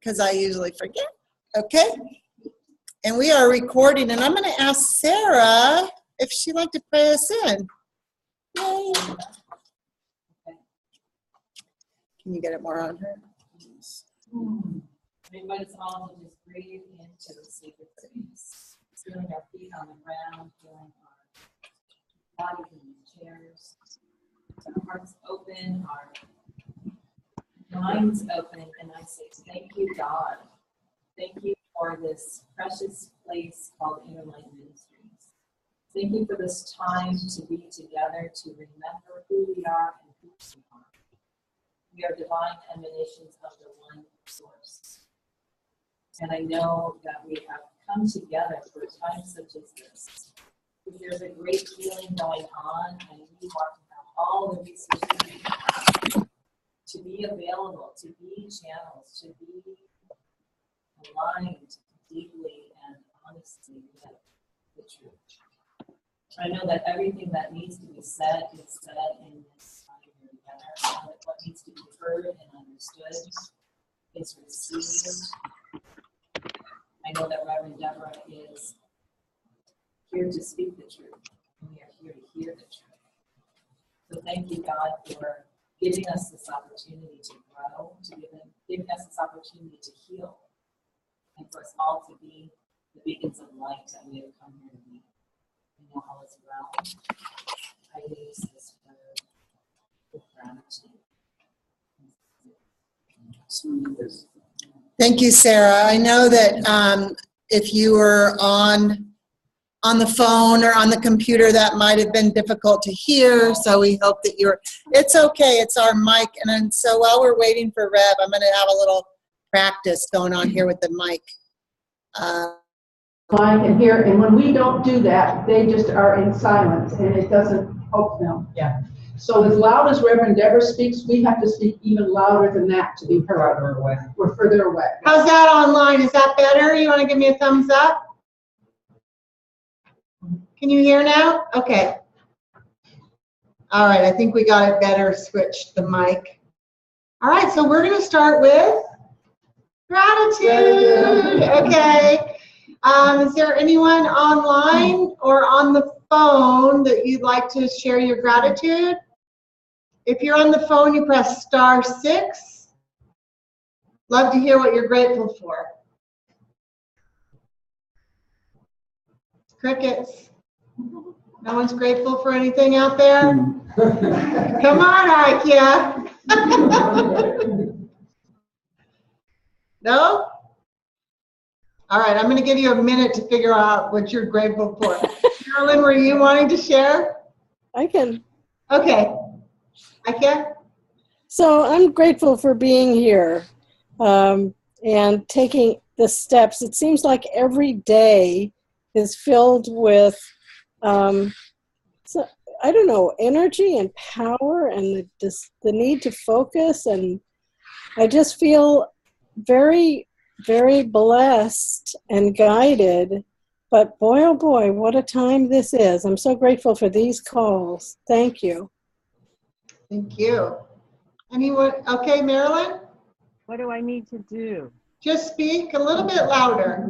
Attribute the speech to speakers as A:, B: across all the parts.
A: because I usually forget. Okay. And we are recording, and I'm going to ask Sarah if she'd like to pray us in. Yay. Can you get it more on her?
B: I invite us all to just breathe into the sacred space, feeling our feet on the ground, feeling our bodies in the chairs, our hearts open, our minds open, and I say, thank you, God. Thank you for this precious place called Light Ministries. Thank you for this time to be together, to remember who we are and whose we are. We are divine emanations of the one source. And I know that we have come together for a time such as this. Because there's a great healing going on, and we want to have all the resources to be available, to be channels, to be aligned deeply and honestly with the truth. I know that everything that needs to be said is said in this time together, and that what needs to be heard and understood is received. I know that Rev Deborah is here to speak the truth, and we are here to hear the truth. So thank you, God, for giving us this opportunity to grow, to giving us this opportunity to heal, and for us all to be the beacons of light that we have come here to be. I know all is well. I use this word with gratitude.
A: Thank you, Sarah. I know that if you were on the phone or on the computer, that might have been difficult to hear, so we hope that you're, it's okay, it's our mic. And so while we're waiting for Rev, I'm going to have a little practice going on here with the mic.
C: I can hear, and when we don't do that, they just are in silence, and it doesn't help them.
B: Yeah.
C: So as loud as Reverend Deborah speaks, we have to speak even louder than that to be heard.
B: Further away.
C: We're further away.
A: How's that online? Is that better? You want to give me a thumbs up? Can you hear now? Okay. All right, I think we got it better switched the mic. All right, so we're going to start with gratitude. Okay. Is there anyone online or on the phone that you'd like to share your gratitude? If you're on the phone, you press *6. Love to hear what you're grateful for. Crickets. No one's grateful for anything out there? Come on, Ikea. No? All right, I'm going to give you a minute to figure out what you're grateful for. Carolyn, were you wanting to share?
D: I can.
A: Okay. Ikea?
D: So I'm grateful for being here and taking the steps. It seems like every day is filled with, so, I don't know, energy and power and the need to focus. And I just feel very, very blessed and guided. But boy, oh boy, what a time this is. I'm so grateful for these calls. Thank you.
A: Thank you. Anyone? Okay, Marilyn?
E: What do I need to do?
A: Just speak a little bit louder.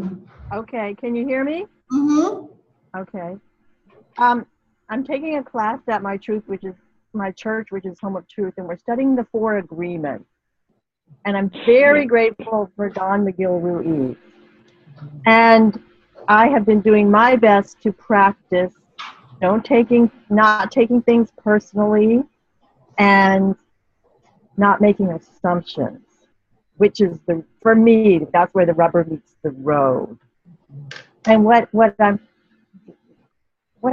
E: Okay, can you hear me?
A: Mm-hmm.
E: Okay. I'm taking a class at my church, which is Home of Truth, and we're studying the 4 agreements. And I'm very grateful for Don McGill-Ruiz. And I have been doing my best to practice not taking things personally and not making assumptions, which is for me, that's where the rubber meets the road. And what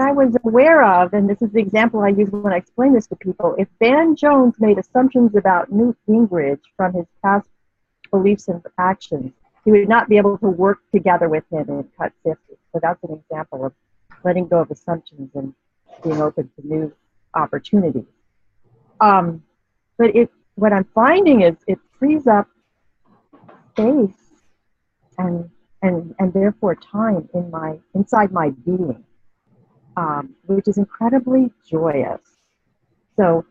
E: I was aware of, and this is the example I use when I explain this to people, if Van Jones made assumptions about Newt Gingrich from his past beliefs and actions, he would not be able to work together with him in Cut 50. So that's an example of letting go of assumptions and being open to new opportunities. But what I'm finding is it frees up space and therefore time inside my being, which is incredibly joyous. So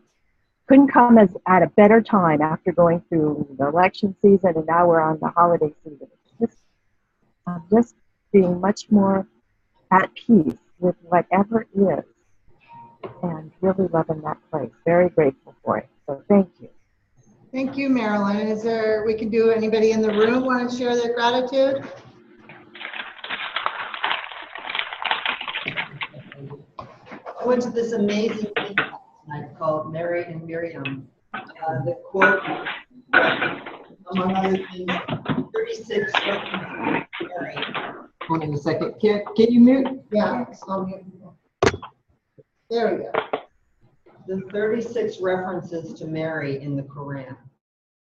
E: couldn't come at a better time after going through the election season, and now we're on the holiday season. It's I'm just being much more at peace with whatever is, and really loving that place. Very grateful for it. So thank you.
A: Thank you, Marilyn. Is there, we can do, anybody in the room want to share their gratitude?
F: I went to this amazing thing tonight called Mary and Miriam. The quote, among other things, 36 Mary. Hold on a second. Can you mute?
A: Yeah, I'll mute. There we go.
F: The 36 references to Mary in the Quran.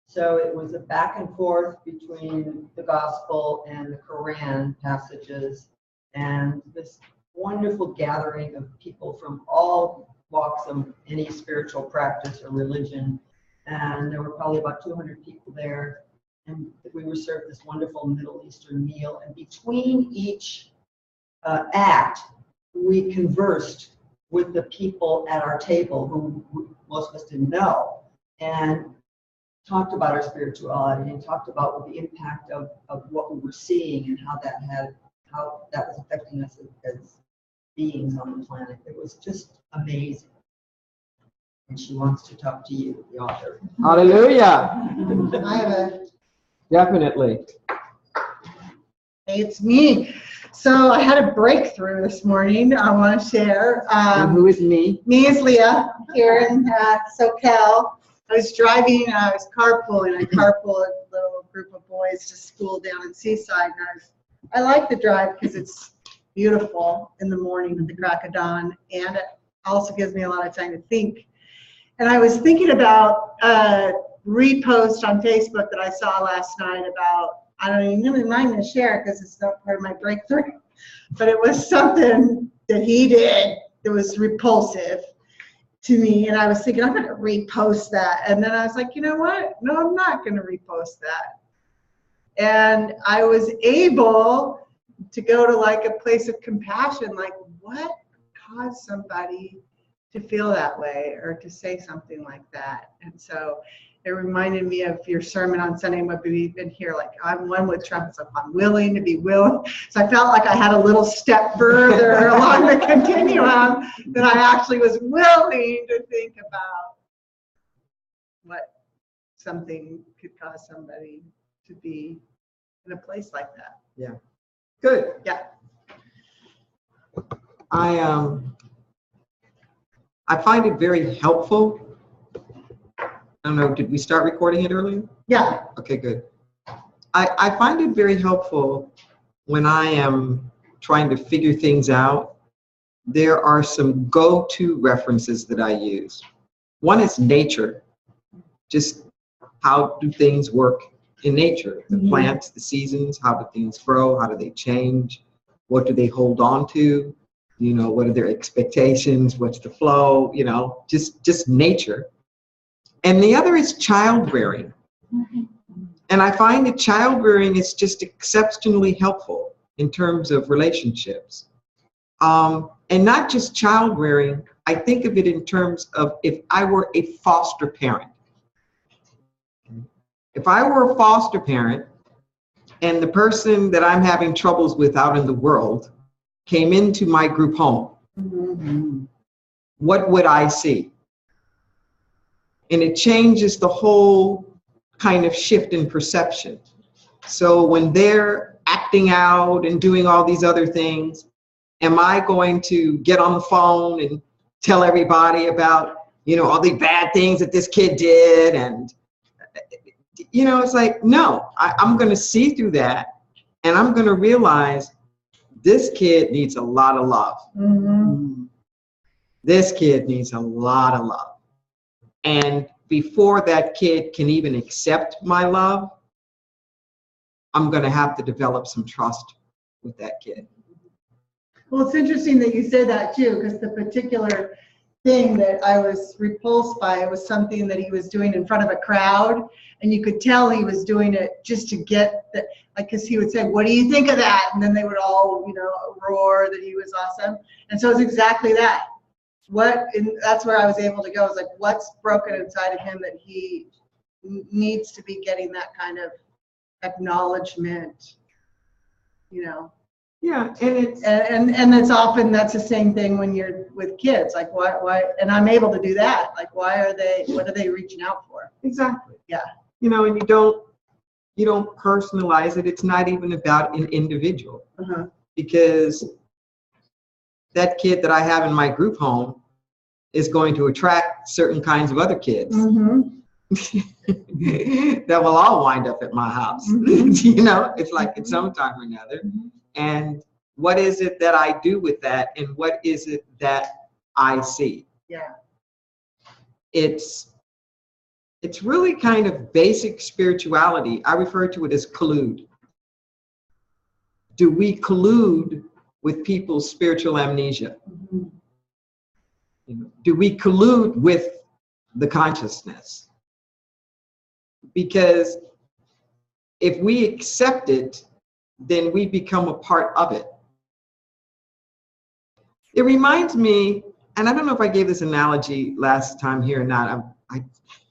F: So it was a back and forth between the Gospel and the Quran passages, and this wonderful gathering of people from all walks of any spiritual practice or religion. And there were probably about 200 people there. And we were served this wonderful Middle Eastern meal. And between each act, we conversed with the people at our table who most of us didn't know, and talked about our spirituality and talked about the impact of what we were seeing and how that was affecting us as beings on the planet. It was just amazing. And she wants to talk to you, the author.
G: Hallelujah.
A: I have a,
G: Definitely.
A: hey, it's me. So I had a breakthrough this morning I want to share.
G: And who is me?
A: Me is Leah here in SoCal. I was driving, I was carpooling. I carpool a little group of boys to school down in Seaside. And I like the drive because it's beautiful in the morning at the crack of dawn, and it also gives me a lot of time to think. And I was thinking about a repost on Facebook that I saw last night about, I don't even remind me to share because it's not part of my breakthrough, but it was something that he did that was repulsive to me. And I was thinking, I'm going to repost that. And then I was like, you know what? No, I'm not going to repost that. And I was able to go to like a place of compassion, like what caused somebody to feel that way or to say something like that. And so it reminded me of your sermon on Sunday, what we've been here, like I'm one with Trump, so I'm willing to be willing. So I felt like I had a little step further along the continuum that I actually was willing to think about what something could cause somebody to be in a place like that.
G: Yeah. Good.
A: Yeah.
G: I find it very helpful. I don't know, did we start recording it earlier?
A: Yeah.
G: Okay, good. I find it very helpful when I am trying to figure things out. There are some go-to references that I use. One is nature. Just how do things work in nature? The plants, the seasons, how do things grow? How do they change? What do they hold on to? You know, what are their expectations? What's the flow? You know, just nature. And the other is child rearing. And I find that child rearing is just exceptionally helpful in terms of relationships. And not just child rearing, I think of it in terms of if I were a foster parent. If I were a foster parent and the person that I'm having troubles with out in the world came into my group home, what would I see? And it changes the whole kind of shift in perception. So when they're acting out and doing all these other things, am I going to get on the phone and tell everybody about, you know, all the bad things that this kid did? And, you know, it's like, no, I'm going to see through that. And I'm going to realize this kid needs a lot of love. This kid needs a lot of love. And before that kid can even accept my love, I'm going to have to develop some trust with that kid.
A: Well, it's interesting that you say that too, because the particular thing that I was repulsed by was something that he was doing in front of a crowd, and you could tell he was doing it just to get the, like, because he would say, "What do you think of that?" And then they would all, you know, roar that he was awesome. And so it's exactly that. and that's where I was able to go. I was like, what's broken inside of him that he needs to be getting that kind of acknowledgement, you know?
G: Yeah, and it's
A: And it's often, that's the same thing when you're with kids, like why, and I'm able to do that. Like, what are they reaching out for?
G: exactly.
A: Yeah.
G: You know, and you don't personalize it. It's not even about an individual,
A: Uh-huh.
G: because that kid that I have in my group home is going to attract certain kinds of other kids
A: Mm-hmm.
G: that will all wind up at my house.
A: Mhm.
G: You know, it's like at some time or another.
A: Mhm.
G: And what is it that I do with that? And what is it that I see?
A: Yeah.
G: It's really kind of basic spirituality. I refer to it as collude. Do we collude with people's spiritual amnesia?
A: Mhm.
G: You know, do we collude with the consciousness? Because if we accept it, then we become a part of it. It reminds me, and I don't know if I gave this analogy last time here or not.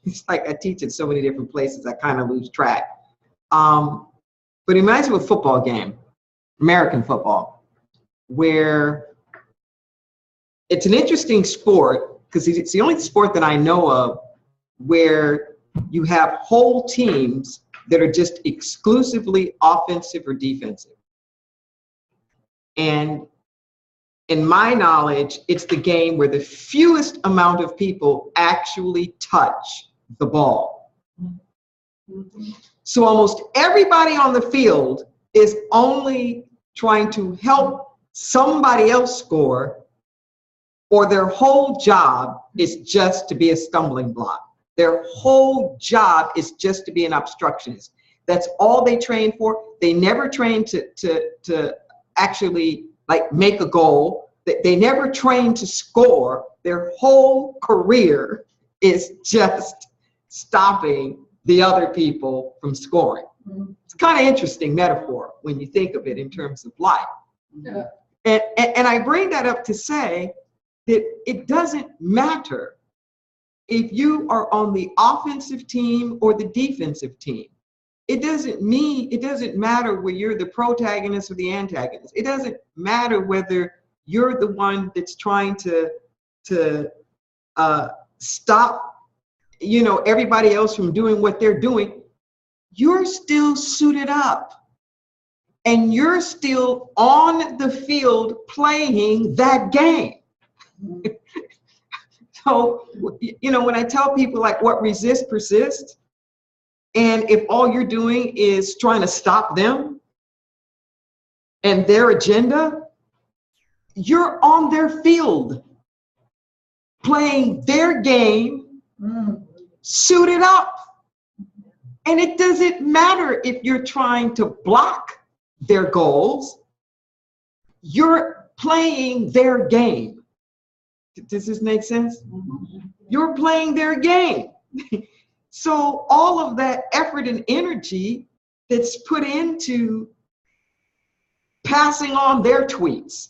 G: It's like I teach at so many different places, I kind of lose track. But it reminds me of a football game, American football, where it's an interesting sport because it's the only sport that I know of where you have whole teams that are just exclusively offensive or defensive. And in my knowledge, it's the game where the fewest amount of people actually touch the ball.
A: Mhm.
G: So almost everybody on the field is only trying to help somebody else score, or their whole job is just to be a stumbling block. Their whole job is just to be an obstructionist. That's all they train for. They never train to actually like make a goal. They never train to score. Their whole career is just stopping the other people from scoring.
A: Mhm.
G: It's kind of interesting metaphor when you think of it in terms of life.
A: Yeah.
G: And I bring that up to say that it doesn't matter if you are on the offensive team or the defensive team. It doesn't matter whether you're the protagonist or the antagonist. It doesn't matter whether you're the one that's trying to stop, you know, everybody else from doing what they're doing. You're still suited up and you're still on the field playing that game. So, you know, when I tell people like what resists persists, and if all you're doing is trying to stop them and their agenda, you're on their field playing their game, suited up. And it doesn't matter if you're trying to block their goals, you're playing their game. Does this make sense? You're playing their game. So all of that effort and energy that's put into passing on their tweets,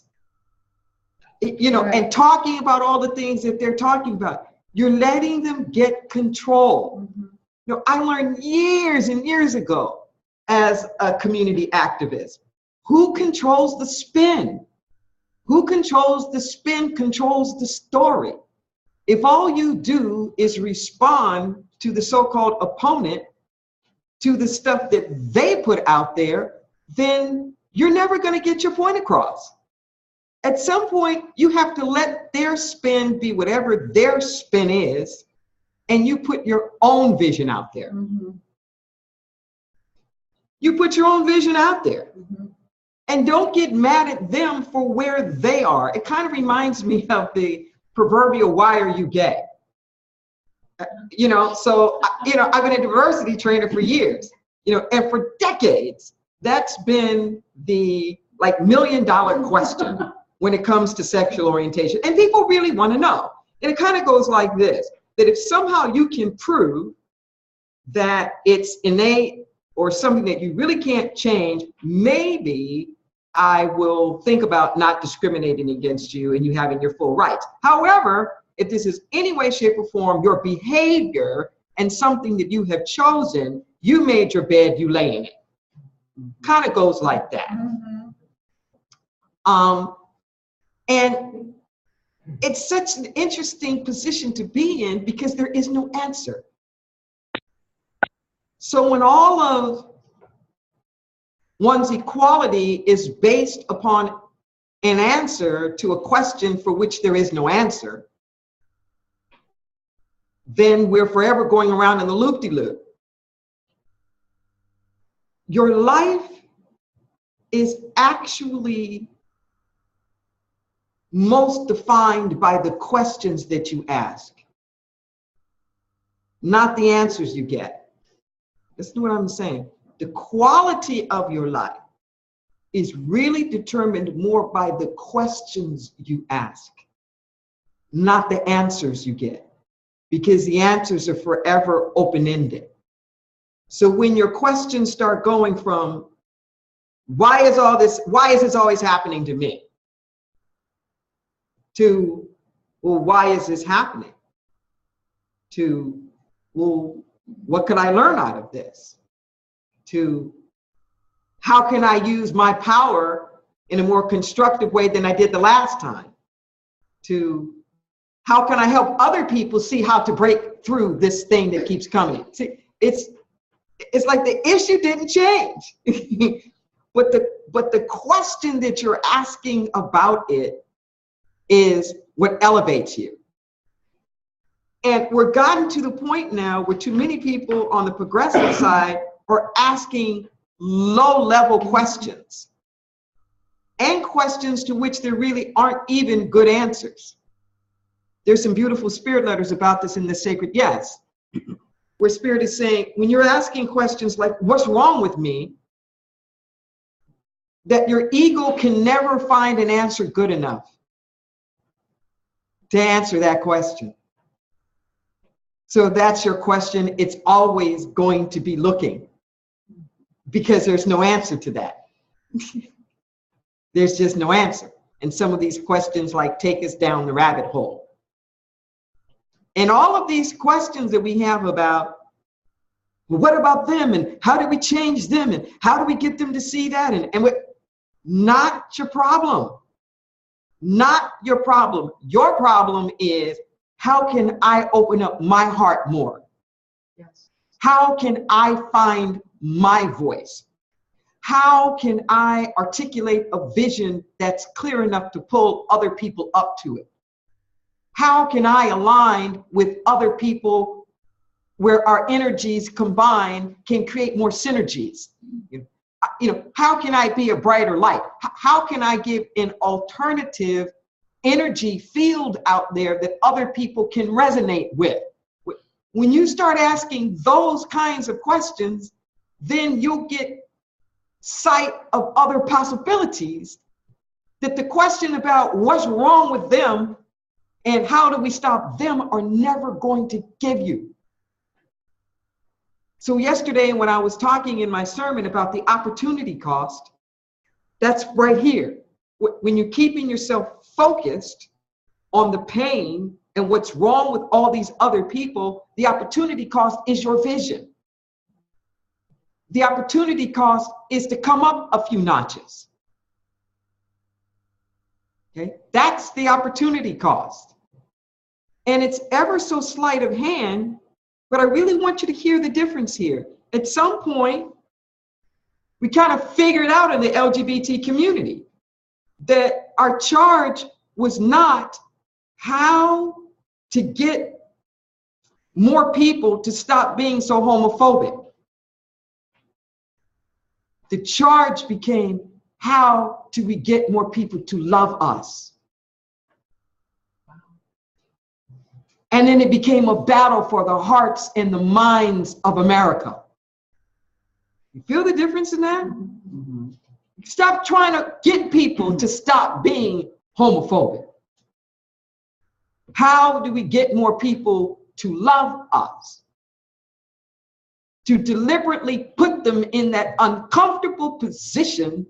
G: you know, and talking about all the things that they're talking about, you're letting them get control. You know, I learned years and years ago as a community activist, who controls the spin? Who controls the spin controls the story. If all you do is respond to the so-called opponent, to the stuff that they put out there, then you're never going to get your point across. At some point, you have to let their spin be whatever their spin is, and you put your own vision out there. You put your own vision out there. And don't get mad at them for where they are. It kind of reminds me of the proverbial, why are you gay? You know, so, you know, I've been a diversity trainer for years, you know, and for decades, that's been the like $1 million question when it comes to sexual orientation. And people really want to know. And it kind of goes like this, that if somehow you can prove that it's innate or something that you really can't change, maybe I will think about not discriminating against you and you having your full rights. However, if this is any way, shape, or form your behavior and something that you have chosen, you made your bed, you lay in it. Kind of goes like that. And it's such an interesting position to be in because there is no answer. So when all of one's equality is based upon an answer to a question for which there is no answer, then we're forever going around in the loop-de-loop. Your life is actually most defined by the questions that you ask, not the answers you get. Listen to what I'm saying. The quality of your life is really determined more by the questions you ask, not the answers you get, because the answers are forever open-ended. So when your questions start going from, why is this always happening to me? To, well, why is this happening? To, well, what could I learn out of this? To, how can I use my power in a more constructive way than I did the last time? To, how can I help other people see how to break through this thing that keeps coming? See, it's like the issue didn't change. But the question that you're asking about it is what elevates you. And we're gotten to the point now where too many people on the progressive side are asking low-level questions, and questions to which there really aren't even good answers. There's some beautiful spirit letters about this in the Sacred Yes, where spirit is saying, when you're asking questions like, what's wrong with me? That your ego can never find an answer good enough to answer that question. So that's your question. It's always going to be looking, because there's no answer to that. There's just no answer. And some of these questions like take us down the rabbit hole. And all of these questions that we have about, well, what about them? And how do we change them? And how do we get them to see that? And what, not your problem. Not your problem. Your problem is, how can I open up my heart more? Yes. How can I find my voice? How can I articulate a vision that's clear enough to pull other people up to it? How can I align with other people where our energies combined can create more synergies? You know, how can I be a brighter light? How can I give an alternative energy field out there that other people can resonate with? When you start asking those kinds of questions, then you'll get sight of other possibilities that the question about what's wrong with them and how do we stop them are never going to give you. So yesterday when I was talking in my sermon about the opportunity cost, that's right here. When you're keeping yourself focused on the pain and what's wrong with all these other people, the opportunity cost is your vision. The opportunity cost is to come up a few notches. Okay, that's the opportunity cost. And it's ever so sleight of hand, but I really want you to hear the difference here. At some point, we kind of figured out in the LGBT community that our charge was not how to get more people to stop being so homophobic. The charge became, how do we get more people to love us? And then it became a battle for the hearts and the minds of America. You feel the difference in that? Mm-hmm. Stop trying to get people to stop being homophobic. How do we get more people to love us? To deliberately put them in that uncomfortable position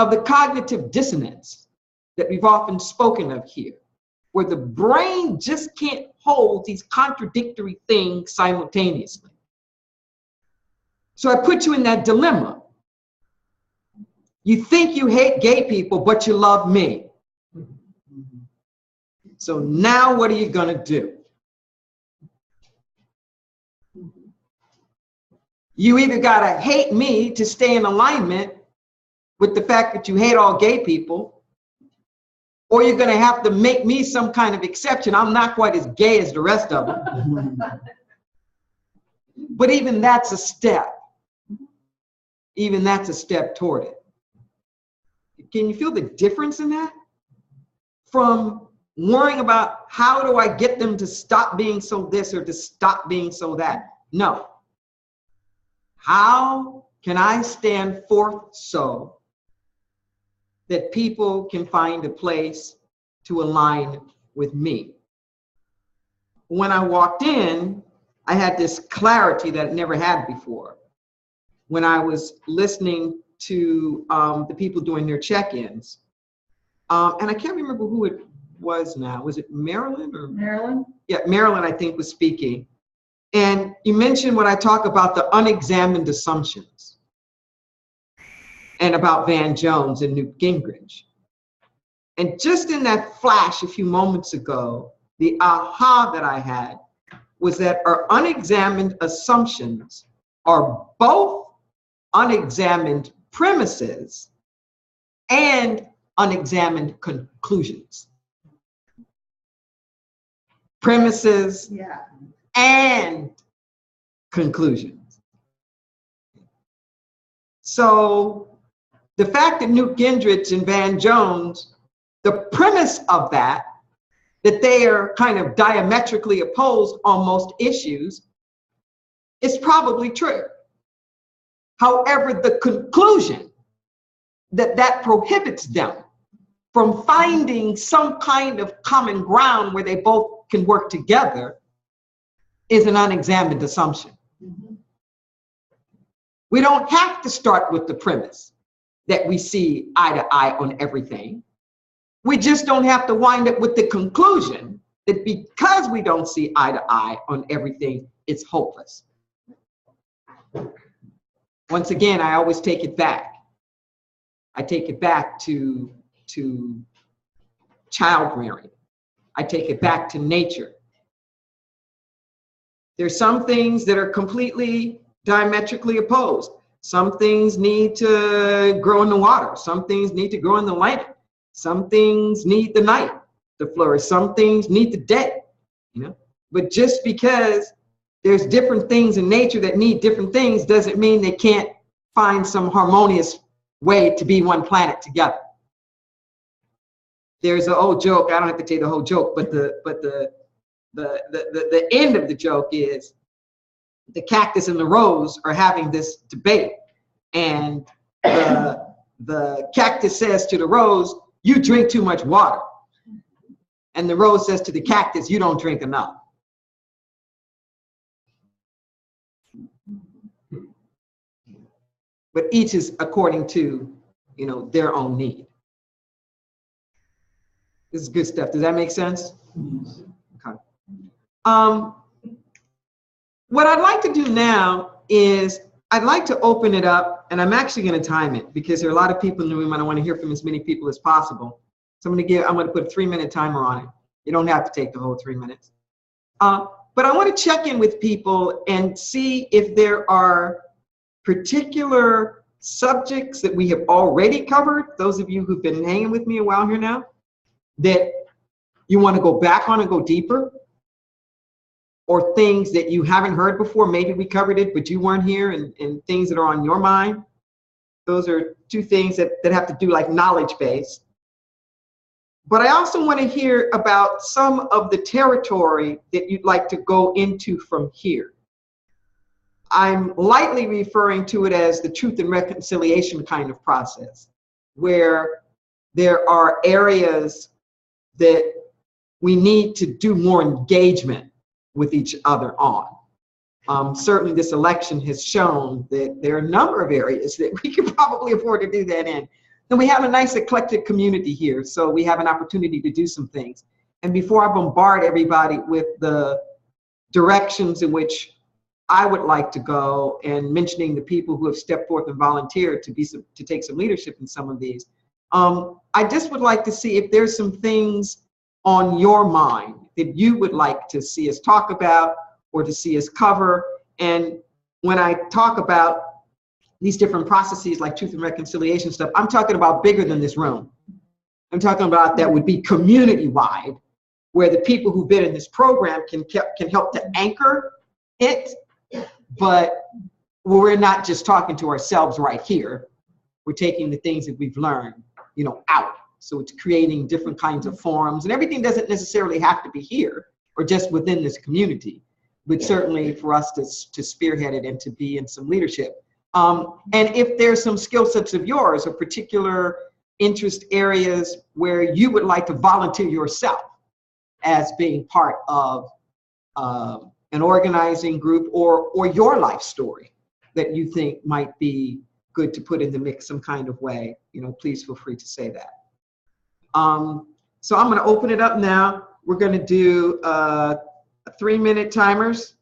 G: of the cognitive dissonance that we've often spoken of here, where the brain just can't hold these contradictory things simultaneously. So I put you in that dilemma. You think you hate gay people, but you love me. So now what are you going to do? You either got to hate me to stay in alignment with the fact that you hate all gay people, or you're going to have to make me some kind of exception. I'm not quite as gay as the rest of them. But even that's a step. Even that's a step toward it. Can you feel the difference in that? From worrying about how do I get them to stop being so this or to stop being so that? No. How can I stand forth so that people can find a place to align with me? When I walked in, I had this clarity that I never had before. When I was listening to the people doing their check-ins, and I can't remember who it was now. Was it Marilyn or?
C: Marilyn?
G: Yeah, Marilyn, I think, was speaking. And you mentioned when I talk about the unexamined assumptions and about Van Jones and Newt Gingrich. And just in that flash a few moments ago, the aha that I had was that our unexamined assumptions are both unexamined premises and unexamined conclusions. Premises and conclusions. So the fact that Newt Gingrich and Van Jones, the premise of that they are kind of diametrically opposed on most issues, is probably true. However, the conclusion that prohibits them from finding some kind of common ground where they both can work together is an unexamined assumption. We don't have to start with the premise that we see eye to eye on everything. We just don't have to wind up with the conclusion that because we don't see eye to eye on everything, it's hopeless. Once again, I always take it back. I take it back to child rearing. I take it back to nature. There's some things that are completely diametrically opposed. Some things need to grow in the water. Some things need to grow in the land. Some things need the night to flourish. Some things need the day, you know. But just because there's different things in nature that need different things doesn't mean they can't find some harmonious way to be one planet together. There's an old joke. I don't have to tell you the whole joke, but the end of the joke is the cactus and the rose are having this debate, and the cactus says to the rose, "You drink too much water." And the rose says to the cactus, "You don't drink enough." But each is according to, you know, their own need. This is good stuff. Does that make sense? Okay. What I'd like to do now is I'd like to open it up, and I'm actually going to time it because there are a lot of people in the room and I want to hear from as many people as possible. So I'm going to put a 3-minute timer on it. You don't have to take the whole 3 minutes. But I want to check in with people and see if there are particular subjects that we have already covered, those of you who've been hanging with me a while here now, that you want to go back on and go deeper, or things that you haven't heard before. Maybe we covered it, but you weren't here, and things that are on your mind. Those are two things that have to do like knowledge base. But I also want to hear about some of the territory that you'd like to go into from here. I'm lightly referring to it as the truth and reconciliation kind of process, where there are areas that we need to do more engagement with each other on. Certainly this election has shown that there are a number of areas that we could probably afford to do that in. And we have a nice eclectic community here, so we have an opportunity to do some things. And before I bombard everybody with the directions in which I would like to go and mentioning the people who have stepped forth and volunteered to take some leadership in some of these, I just would like to see if there's some things on your mind that you would like to see us talk about or to see us cover. And when I talk about these different processes like truth and reconciliation stuff, I'm talking about bigger than this room. I'm talking about that would be community-wide, where the people who've been in this program can help to anchor it, but we're not just talking to ourselves right here. We're taking the things that we've learned, out. So it's creating different kinds of forums, and everything doesn't necessarily have to be here or just within this community, but certainly for us to spearhead it and to be in some leadership. And if there's some skill sets of yours or particular interest areas where you would like to volunteer yourself as being part of an organizing group or your life story that you think might be good to put in the mix some kind of way, please feel free to say that. So I'm going to open it up now. We're going to do 3-minute timers,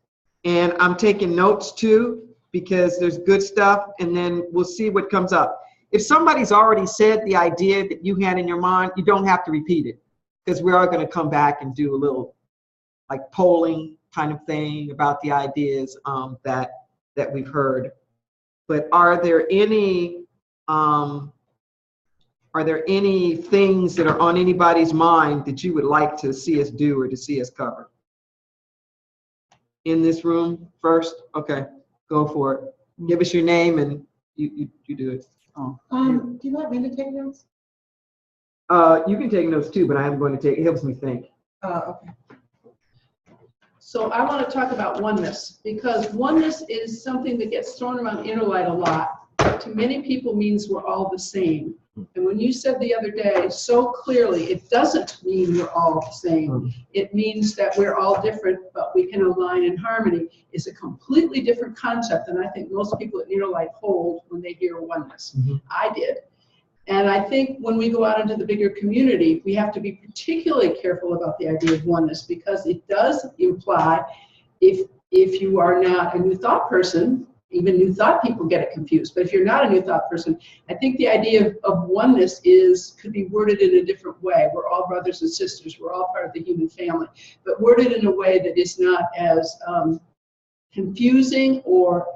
G: and I'm taking notes too, because there's good stuff, and then we'll see what comes up. If somebody's already said the idea that you had in your mind, you don't have to repeat it, because we are going to come back and do a little like polling kind of thing about the ideas that we've heard. But are there any things that are on anybody's mind that you would like to see us do or to see us cover? In this room first? Okay. Go for it. Give us your name and you do it.
C: Do you want me to take notes?
G: You can take notes too, but I am going to take, it helps me think.
C: Okay. So I want to talk about oneness, because oneness is something that gets thrown around inner light a lot. To many people means we're all the same. And when you said the other day so clearly, it doesn't mean we're all the same. It means that we're all different, but we can align in harmony, is a completely different concept than I think most people at Inner Light hold when they hear oneness. I did. And I think when we go out into the bigger community, we have to be particularly careful about the idea of oneness, because it does imply if you are not a new thought person, even new thought people get it confused, but if you're not a new thought person, I think the idea of oneness could be worded in a different way. We're all brothers and sisters, we're all part of the human family, but worded in a way that is not as confusing, or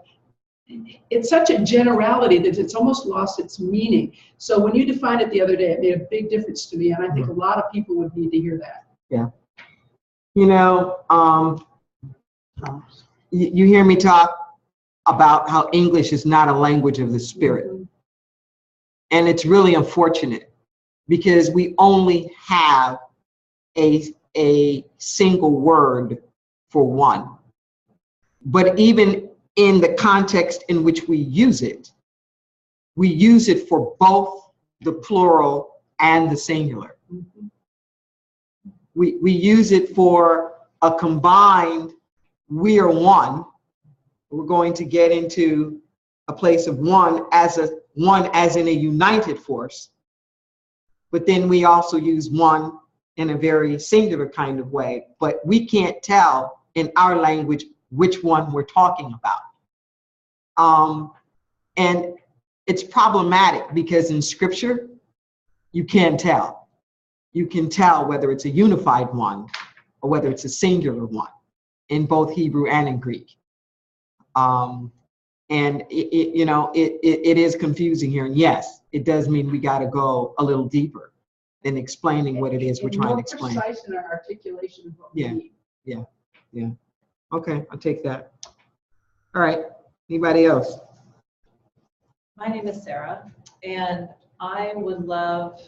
C: it's such a generality that it's almost lost its meaning. So when you defined it the other day, it made a big difference to me, and I think a lot of people would need to hear that.
G: Yeah. You hear me talk about how English is not a language of the spirit. And it's really unfortunate, because we only have a single word for one. But even in the context in which we use it for both the plural and the singular. We use it for a combined, we are one. We're going to get into a place of one as in a united force. But then we also use one in a very singular kind of way. But we can't tell in our language which one we're talking about. And it's problematic, because in scripture, you can tell. You can tell whether it's a unified one or whether it's a singular one in both Hebrew and in Greek. And it is confusing here. And yes, it does mean we got to go a little deeper in explaining what it is we're trying to explain.
C: More precise in our articulation of what we need.
G: Yeah. Okay, I'll take that. All right, anybody else?
B: My name is Sarah, and I would love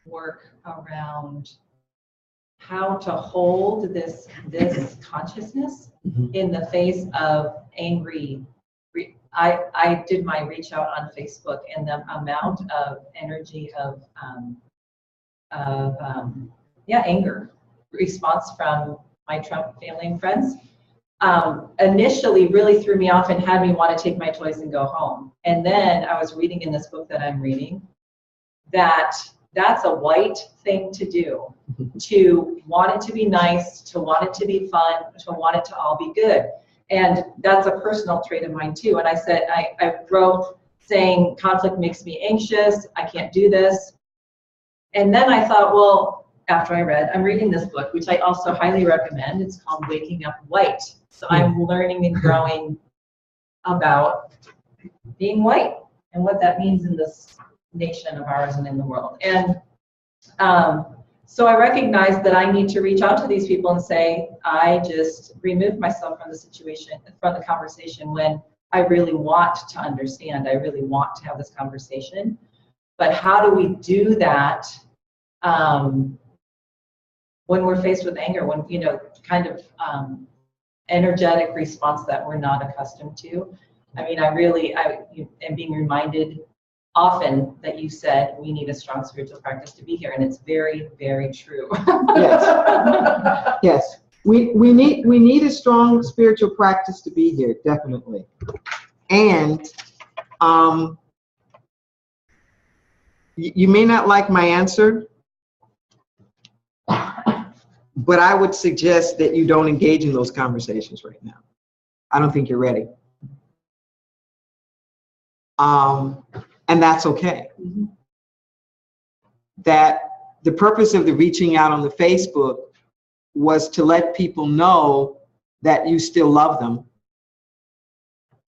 B: work around how to hold this consciousness in the face of angry. I did my reach out on Facebook, and the amount of energy of anger response from my Trump family and friends initially really threw me off and had me want to take my toys and go home. And then I was reading in this book that I'm reading that that's a white thing to do, to want it to be nice, to want it to be fun, to want it to all be good. And that's a personal trait of mine too. And I said, I wrote saying conflict makes me anxious, I can't do this. And then I thought, well, after I'm reading this book, which I also highly recommend. It's called Waking Up White. So I'm learning and growing about being white and what that means in this nation of ours and in the world. And so I recognized that I need to reach out to these people and say, I just removed myself from the situation, from the conversation, when I really want to understand, I really want to have this conversation. But how do we do that when we're faced with anger, when, you know, kind of energetic response that we're not accustomed to? I mean, I am being reminded often that you said we need a strong spiritual practice to be here, and it's very, very true.
G: Yes. Yes. We need a strong spiritual practice to be here, definitely. And you may not like my answer, but I would suggest that you don't engage in those conversations right now. I don't think you're ready. And that's okay. Mm-hmm. That the purpose of the reaching out on the Facebook was to let people know that you still love them,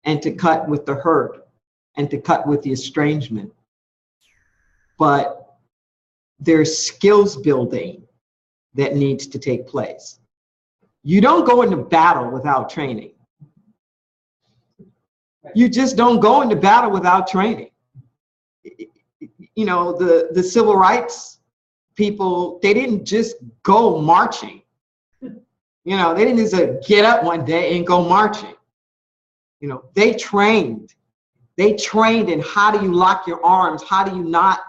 G: and to cut with the hurt and to cut with the estrangement. But there's skills building that needs to take place. You don't go into battle without training. You just don't go into battle without training. You know, the civil rights people, they didn't just go marching. You know, they didn't just get up one day and go marching. You know, they trained. They trained in how do you lock your arms? How do you not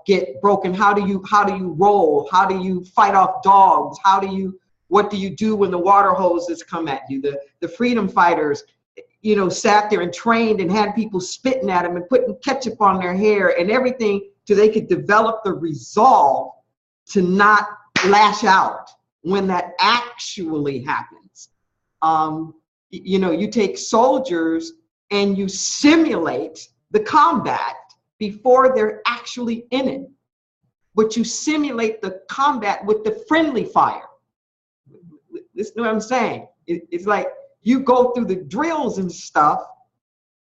G: get broken? How do you roll? How do you fight off dogs? What do you do when the water hoses come at you? The freedom fighters, you know, sat there and trained and had people spitting at them and putting ketchup on their hair and everything so they could develop the resolve to not lash out when that actually happens. You know, you take soldiers and you simulate the combat before they're actually in it, but you simulate the combat with the friendly fire. Listen to what I'm saying. It's like you go through the drills and stuff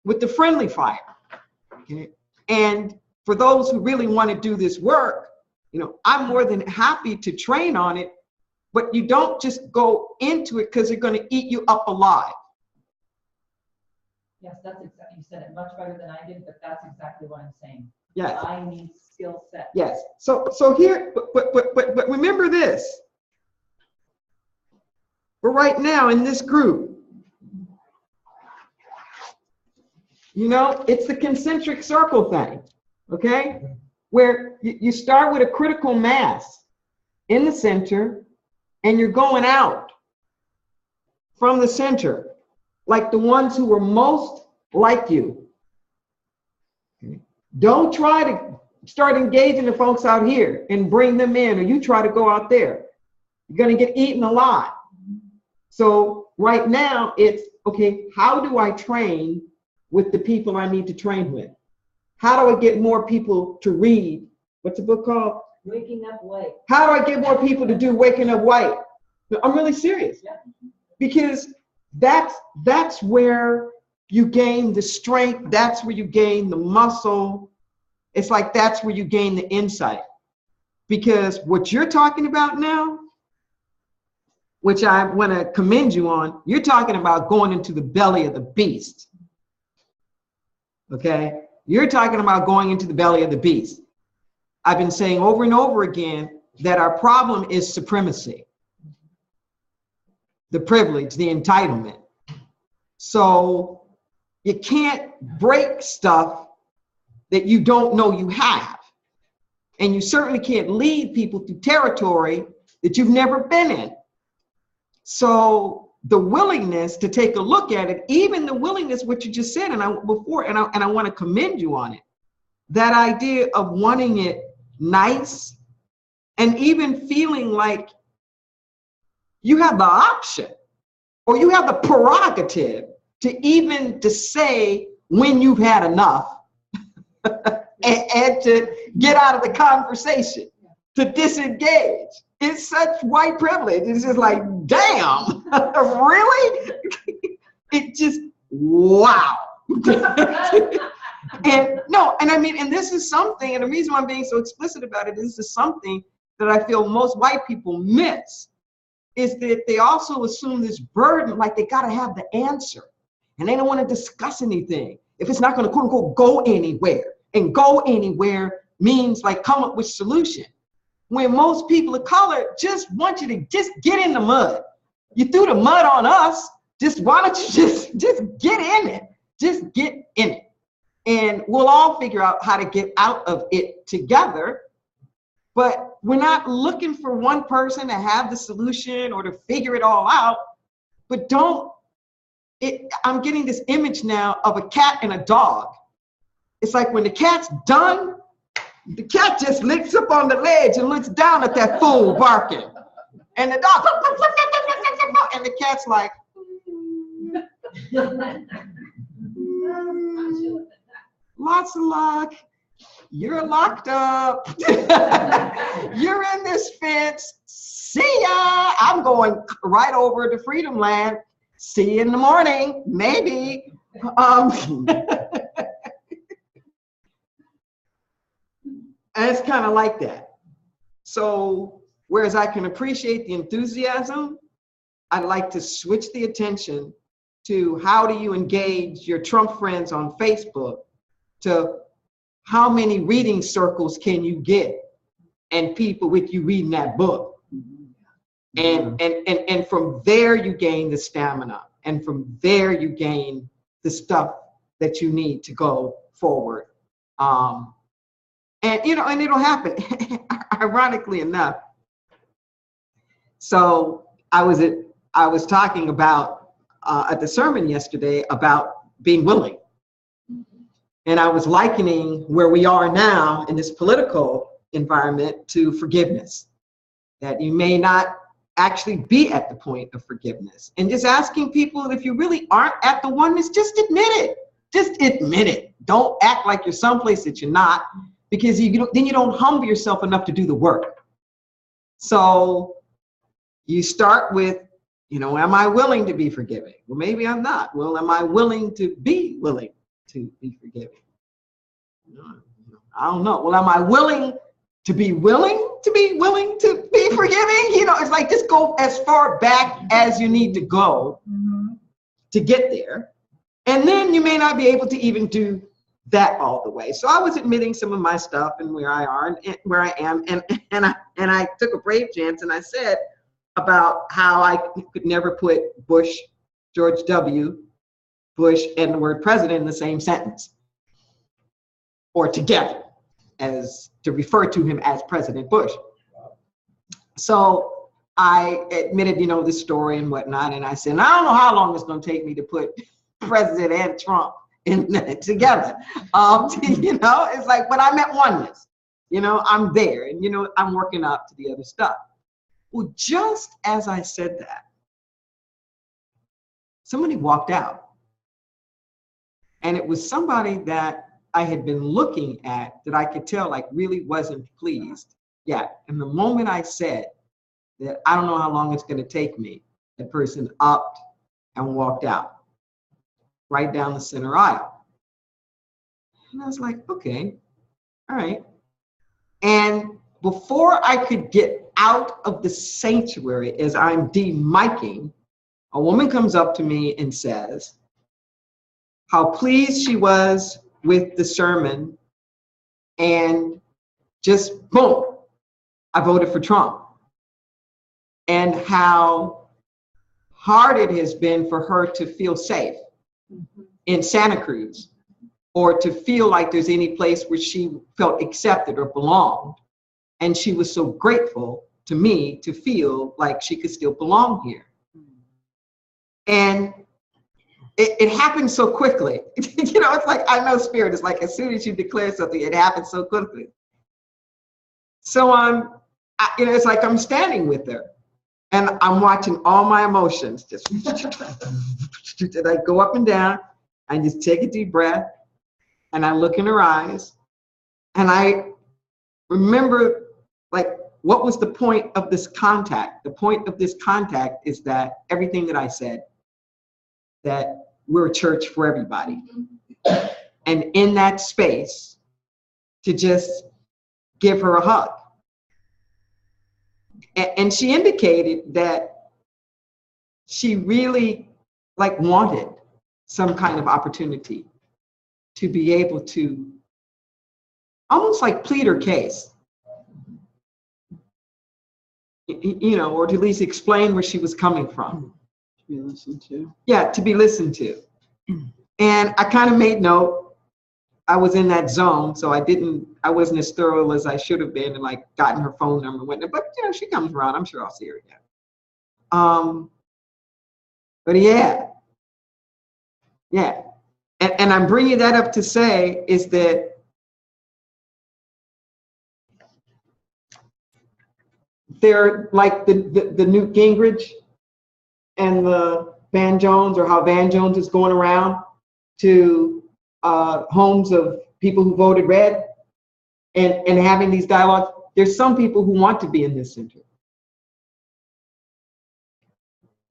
G: with the friendly fire. Okay? And for those who really want to do this work, you know, I'm more than happy to train on it, but you don't just go into it because they're going to eat you up alive.
B: Yes, that's exactly, you said it much better than I did, but that's exactly what I'm saying.
G: Yes.
B: I need skill set.
G: Yes. So here, but remember this. But right now in this group, you know, it's the concentric circle thing, okay? Where you start with a critical mass in the center and you're going out from the center, like the ones who were most like you. Don't try to start engaging the folks out here and bring them in, or you try to go out there. You're going to get eaten alive. So right now it's, okay, how do I train with the people I need to train with? How do I get more people to read? What's the book called?
B: Waking Up White.
G: How do I get more people to do Waking Up White? I'm really serious.
B: Yeah.
G: Because that's where you gain the strength. That's where you gain the muscle. It's like that's where you gain the insight. Because what you're talking about now, which I want to commend you on, you're talking about going into the belly of the beast. Okay? You're talking about going into the belly of the beast. I've been saying over and over again that our problem is supremacy, the privilege, the entitlement. So you can't break stuff that you don't know you have. And you certainly can't lead people through territory that you've never been in. So the willingness to take a look at it, even the willingness, what you just said, and I want to commend you on it. that idea of wanting it nice and even feeling like you have the option or you have the prerogative to say when you've had enough and to get out of the conversation, to disengage. It's such white privilege. It's just like, damn, really? It just, wow. And no, and I mean, and this is something, and the reason why I'm being so explicit about it is this is something that I feel most white people miss, is that they also assume this burden, like they gotta have the answer. And they don't wanna discuss anything if it's not gonna quote unquote go anywhere. And go anywhere means like come up with solution. When most people of color just want you to just get in the mud. You threw the mud on us, why don't you just get in it? Just get in it. And we'll all figure out how to get out of it together. But we're not looking for one person to have the solution or to figure it all out. But I'm getting this image now of a cat and a dog. It's like when the cat's done, the cat just licks up on the ledge and looks down at that fool barking. And the dog, and the cat's like, lots of luck. You're locked up. You're in this fence. See ya. I'm going right over to Freedom Land. See you in the morning, maybe. And it's kind of like that. So whereas I can appreciate the enthusiasm, I'd like to switch the attention to how do you engage your Trump friends on Facebook, to how many reading circles can you get and people with you reading that book. And from there you gain the stamina, and from there you gain the stuff that you need to go forward. And it'll happen, ironically enough. So I was talking about at the sermon yesterday about being willing. And I was likening where we are now in this political environment to forgiveness. That you may not actually be at the point of forgiveness. And just asking people, if you really aren't at the oneness, just admit it. Just admit it. Don't act like you're someplace that you're not, because then you don't humble yourself enough to do the work. So you start with, am I willing to be forgiving? Well, maybe I'm not. Well, am I willing to be willing to be forgiving? I don't know. Well, am I willing to be willing to be forgiving? It's like just go as far back as you need to go to get there. And then you may not be able to even do that all the way. So I was admitting some of my stuff and where I am, and I took a brave chance, and I said about how I could never put George W. Bush and the word president in the same sentence or together, as to refer to him as President Bush. So I admitted, this story and whatnot, and I said, I don't know how long it's going to take me to put President and Trump together. It's like, but I'm at oneness. I'm there, and I'm working up to the other stuff. Well, just as I said that, somebody walked out, and it was somebody that I had been looking at that I could tell like really wasn't pleased yet. And the moment I said that I don't know how long it's going to take me, that person upped and walked out right down the center aisle. And I was like, okay, all right. And before I could get out of the sanctuary, as I'm de-miking, a woman comes up to me and says how pleased she was with the sermon, and just boom, I voted for Trump. And how hard it has been for her to feel safe in Santa Cruz, or to feel like there's any place where she felt accepted or belonged. And she was so grateful to me to feel like she could still belong here. And it happened so quickly. You know, it's like, I know spirit is like, as soon as you declare something, it happens so quickly. So you know, it's like I'm standing with her and I'm watching all my emotions just, and I go up and down, I just take a deep breath and I look in her eyes and I remember, like, what was the point of this contact? The point of this contact is that everything that I said, that we're a church for everybody. And in that space, to just give her a hug. And she indicated that she really, like, wanted some kind of opportunity to be able to almost like plead her case. You know, or to at least explain where she was coming from.
H: To be listened to.
G: Yeah, to be listened to. And I kind of made note, I was in that zone, so I wasn't as thorough as I should have been and like gotten her phone number and whatnot, but you know, she comes around, I'm sure I'll see her again. But yeah. And I'm bringing that up to say is that they're like the Newt Gingrich and the Van Jones, or how Van Jones is going around to homes of people who voted red and having these dialogues. There's some people who want to be in this center.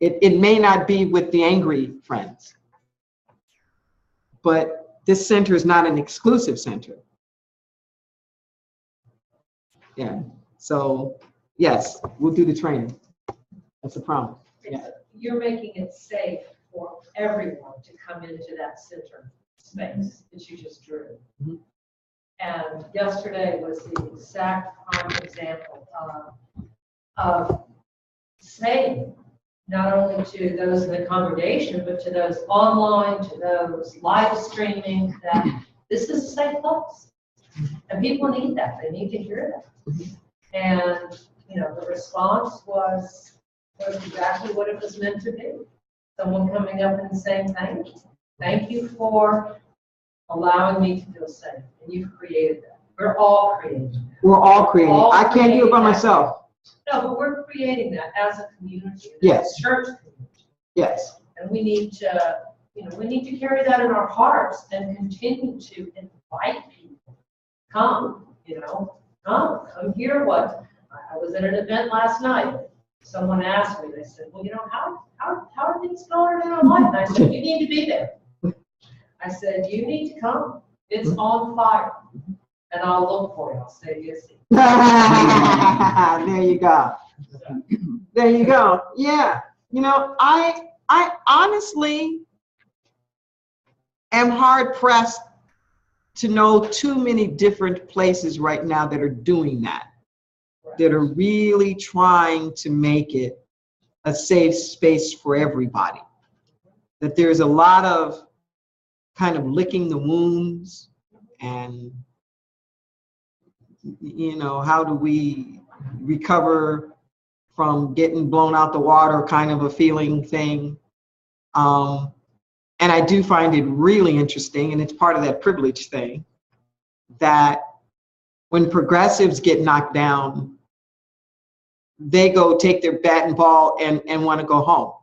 G: It may not be with the angry friends, but this center is not an exclusive center. Yeah, so yes, we'll do the training. That's a promise. Yeah.
I: You're making it safe for everyone to come into that center space that you just drew.
G: Mm-hmm.
I: And yesterday was the exact prime example of saying, not only to those in the congregation, but to those online, to those live streaming, that this is a safe place. And people need that. They need to hear that. And, you know, the response was exactly what it was meant to be. Someone coming up and saying, thank you. Thank you for allowing me to feel safe. And you've created that. We're all creating that.
G: We're all creating. I can't do it by myself.
I: No, but we're creating that as a community.
G: Yes.
I: As a church community.
G: Yes.
I: And we need to, you know, we need to carry that in our hearts and continue to invite people. Come, you know, come hear what. I was at an event last night. Someone asked me, they said, well, you know, how are things going in our life? And I said, you need to be there. I said, you need to come. It's on fire. And I'll look for you. I'll say yes.
G: There you go. There you go. Yeah. You know, I honestly am hard pressed to know too many different places right now that are doing that. That are really trying to make it a safe space for everybody. That there's a lot of kind of licking the wounds and, you know, how do we recover from getting blown out the water kind of a feeling thing. And I do find it really interesting, and it's part of that privilege thing, that when progressives get knocked down, they go take their bat and ball and want to go home.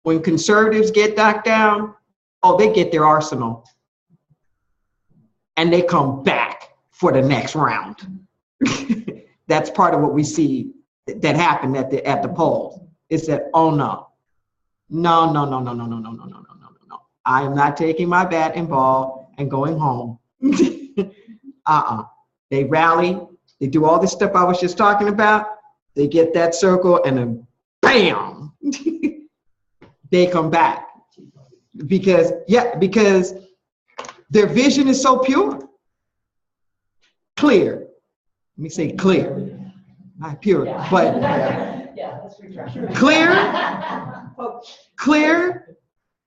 G: When conservatives get knocked down, oh, they get their arsenal and they come back for the next round. That's part of what we see that happened at the polls. Is that, oh no. No. I am not taking my bat and ball and going home. They rally. They do all this stuff I was just talking about. They get that circle and then bam, they come back. Because their vision is so pure. Clear. Let me say clear. Not pure,
I: Yeah.
G: but
I: yeah, let's retry.
G: clear,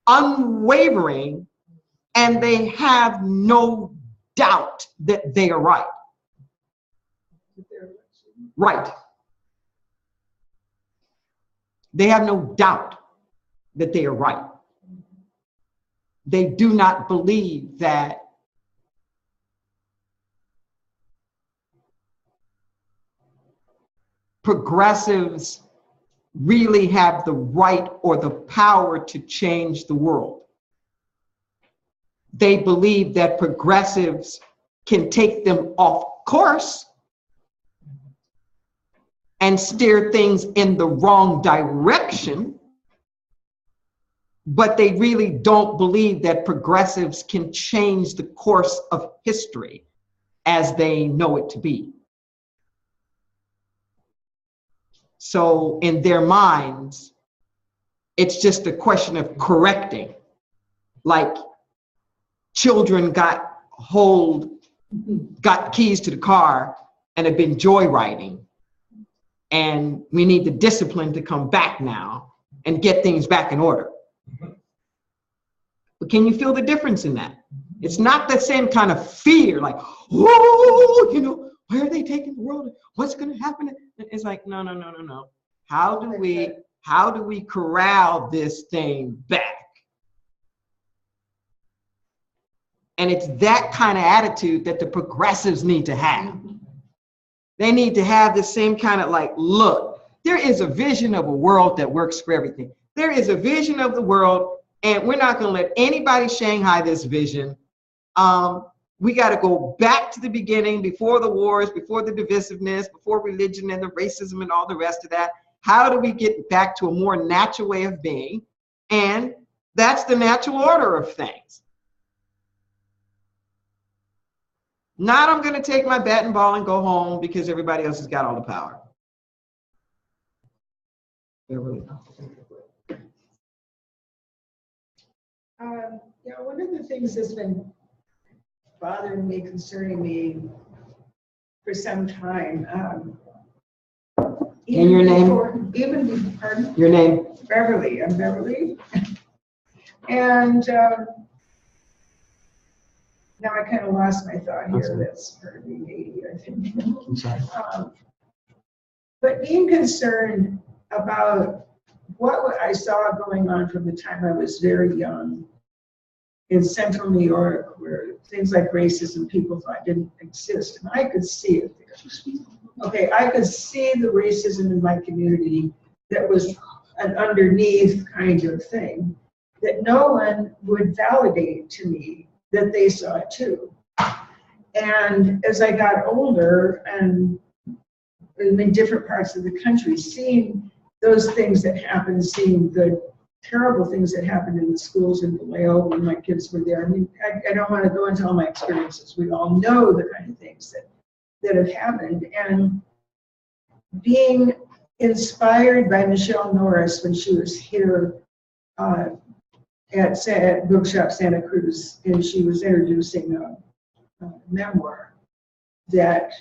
G: unwavering, and they have no doubt that they are right. Right. They have no doubt that they are right. they do not believe that progressives really have the right or the power to change the world. They believe that progressives can take them off course and steer things in the wrong direction, but they really don't believe that progressives can change the course of history as they know it to be. So in their minds, it's just a question of correcting. Like children got keys to the car and have been joyriding. And we need the discipline to come back now and get things back in order. But can you feel the difference in that? It's not the same kind of fear, like, whoa, you know, where are they taking the world? What's going to happen? It's like, no. How do we corral this thing back? And it's that kind of attitude that the progressives need to have. They need to have the same kind of like, look, there is a vision of a world that works for everything. There is a vision of the world, and we're not going to let anybody Shanghai this vision. We got to go back to the beginning, before the wars, before the divisiveness, before religion and the racism and all the rest of that. How do we get back to a more natural way of being? And that's the natural order of things. Not I'm going to take my bat and ball and go home because everybody else has got all the power.
H: One of the things that's been bothering me, concerning me for some time.
G: And your name?
H: Pardon?
G: Your name?
H: Beverly. I'm Beverly. And now I kind of lost my thought here. That's part of being 80, I think.
G: I'm sorry.
H: But being concerned about what I saw going on from the time I was very young in central New York, where things like racism people thought didn't exist, and I could see it there. Okay, I could see the racism in my community that was an underneath kind of thing that no one would validate to me that they saw it too. And as I got older and in different parts of the country, seeing those things that happened, seeing the terrible things that happened in the schools in Vallejo when my kids were there. I mean, I don't want to go into all my experiences. We all know the kind of things that have happened. And being inspired by Michelle Norris when she was here at Bookshop Santa Cruz, and she was introducing a memoir that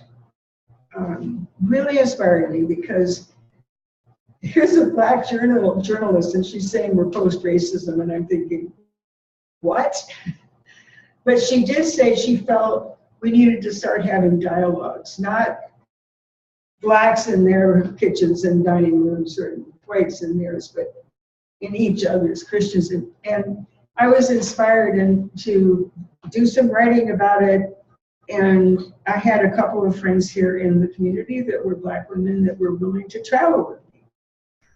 H: really inspired me, because here's a Black journalist, and she's saying we're post-racism, and I'm thinking, what? But she did say she felt we needed to start having dialogues, not Blacks in their kitchens and dining rooms or whites in theirs, but in each other's, Christians. And I was inspired to do some writing about it. And I had a couple of friends here in the community that were Black women that were willing to travel with me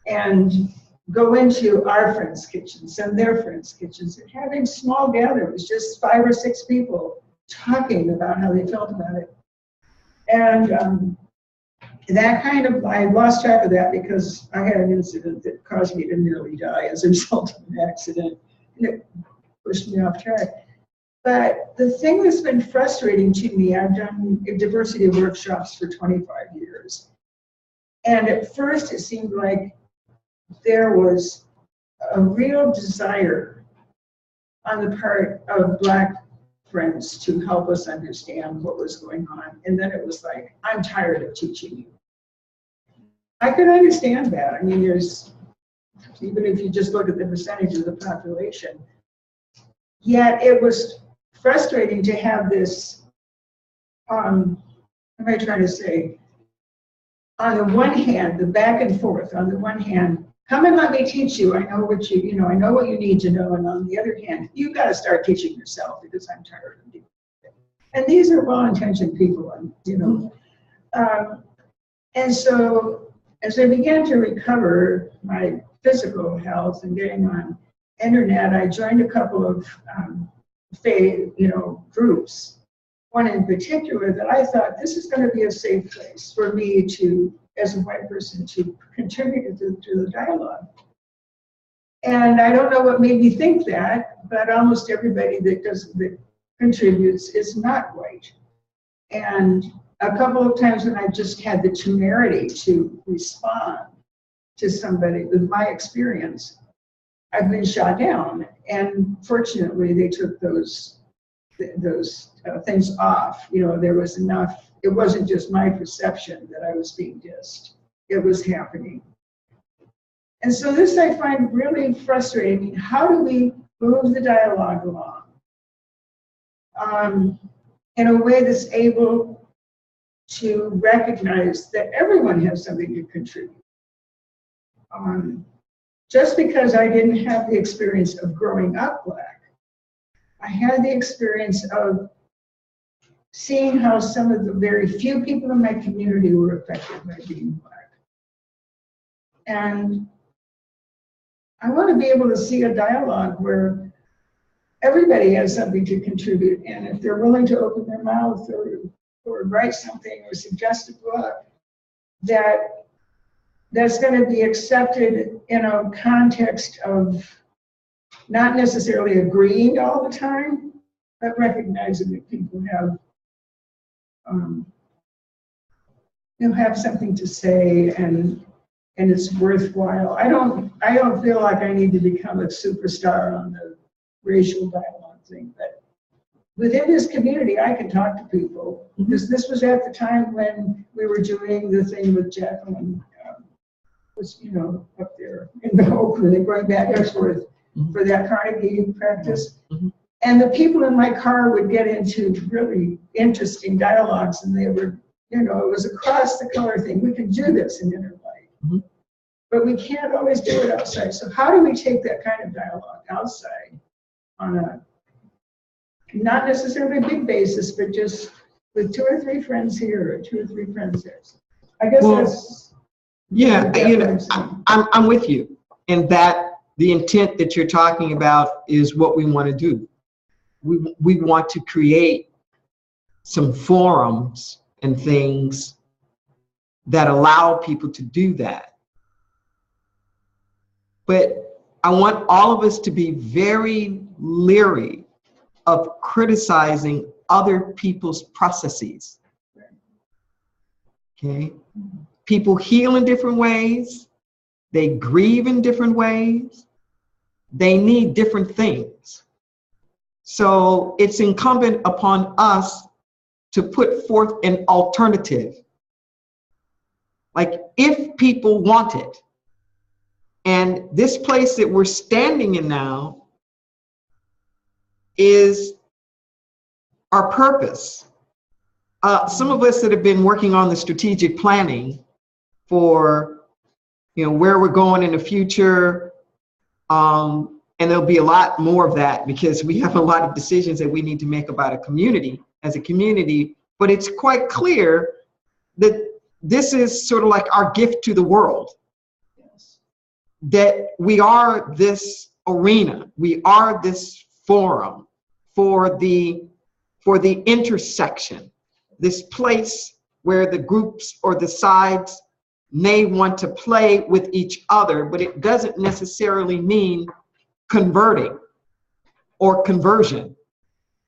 H: and go into our friends' kitchens and their friends' kitchens and having small gatherings, just 5 or 6 people talking about how they felt about it. And that kind of, I lost track of that because I had an incident that caused me to nearly die as a result of an accident, and it pushed me off track. But the thing that's been frustrating to me, I've done diversity workshops for 25 years. And at first it seemed like there was a real desire on the part of Black friends to help us understand what was going on. And then it was like, I'm tired of teaching you. I could understand that. I mean, even if you just look at the percentage of the population, yet it was frustrating to have this, what am I trying to say? On the one hand, the back and forth, on the one hand, come and let me teach you. I know what I know what you need to know. And on the other hand, you got to start teaching yourself because I'm tired of doing it. And these are well-intentioned people, and so as I began to recover my physical health and getting on internet, I joined a couple of faith, groups. One in particular that I thought this is going to be a safe place for me to, as a white person, to contribute to the dialogue. And I don't know what made me think that, but almost everybody that contributes is not white. And a couple of times when I just had the temerity to respond to somebody with my experience, I've been shot down. And fortunately, they took those things off. There was enough. It wasn't just my perception that I was being dissed. It was happening. And so this I find really frustrating. How do we move the dialogue along in a way that's able to recognize that everyone has something to contribute? Just because I didn't have the experience of growing up Black, I had the experience of seeing how some of the very few people in my community were affected by being Black. And I want to be able to see a dialogue where everybody has something to contribute. And if they're willing to open their mouth or write something or suggest a book, that's going to be accepted in a context of not necessarily agreeing all the time, but recognizing that people have something to say and it's worthwhile. I don't feel like I need to become a superstar on the racial dialogue thing, but within this community, I can talk to people. This was at the time when we were doing the thing with Jacqueline, was up there in the Oakland and going back and forth for that Carnegie practice. And the people in my car would get into really interesting dialogues, and they were, it was across the color thing. We can do this in inner light, but we can't always do it outside. So how do we take that kind of dialogue outside on a not necessarily a big basis, but just with 2 or 3 friends here or 2 or 3 friends there? I guess that's.
G: Yeah, I'm with you in that the intent that you're talking about is what we want to do. We want to create some forums and things that allow people to do that. But I want all of us to be very leery of criticizing other people's processes. Okay? People heal in different ways. They grieve in different ways. They need different things. So it's incumbent upon us to put forth an alternative. Like if people want it, and this place that we're standing in now is our purpose. Some of us that have been working on the strategic planning for where we're going in the future, and there'll be a lot more of that because we have a lot of decisions that we need to make about a community as a community. But it's quite clear that this is sort of like our gift to the world. Yes. That we are this arena, we are this forum for the intersection, this place where the groups or the sides may want to play with each other, but it doesn't necessarily mean converting or conversion.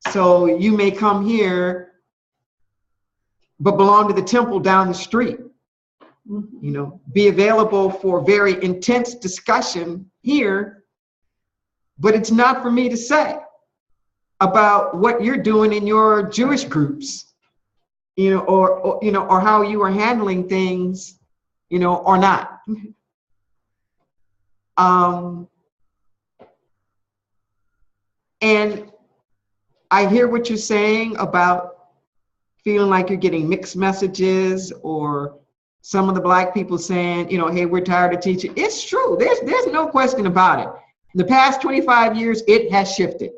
G: So you may come here, but belong to the temple down the street. Be available for very intense discussion here, but it's not for me to say about what you're doing in your Jewish groups, or how you are handling things, or not. And I hear what you're saying about feeling like you're getting mixed messages or some of the Black people saying, you know, hey, we're tired of teaching. It's true. There's no question about it. In the past 25 years, it has shifted.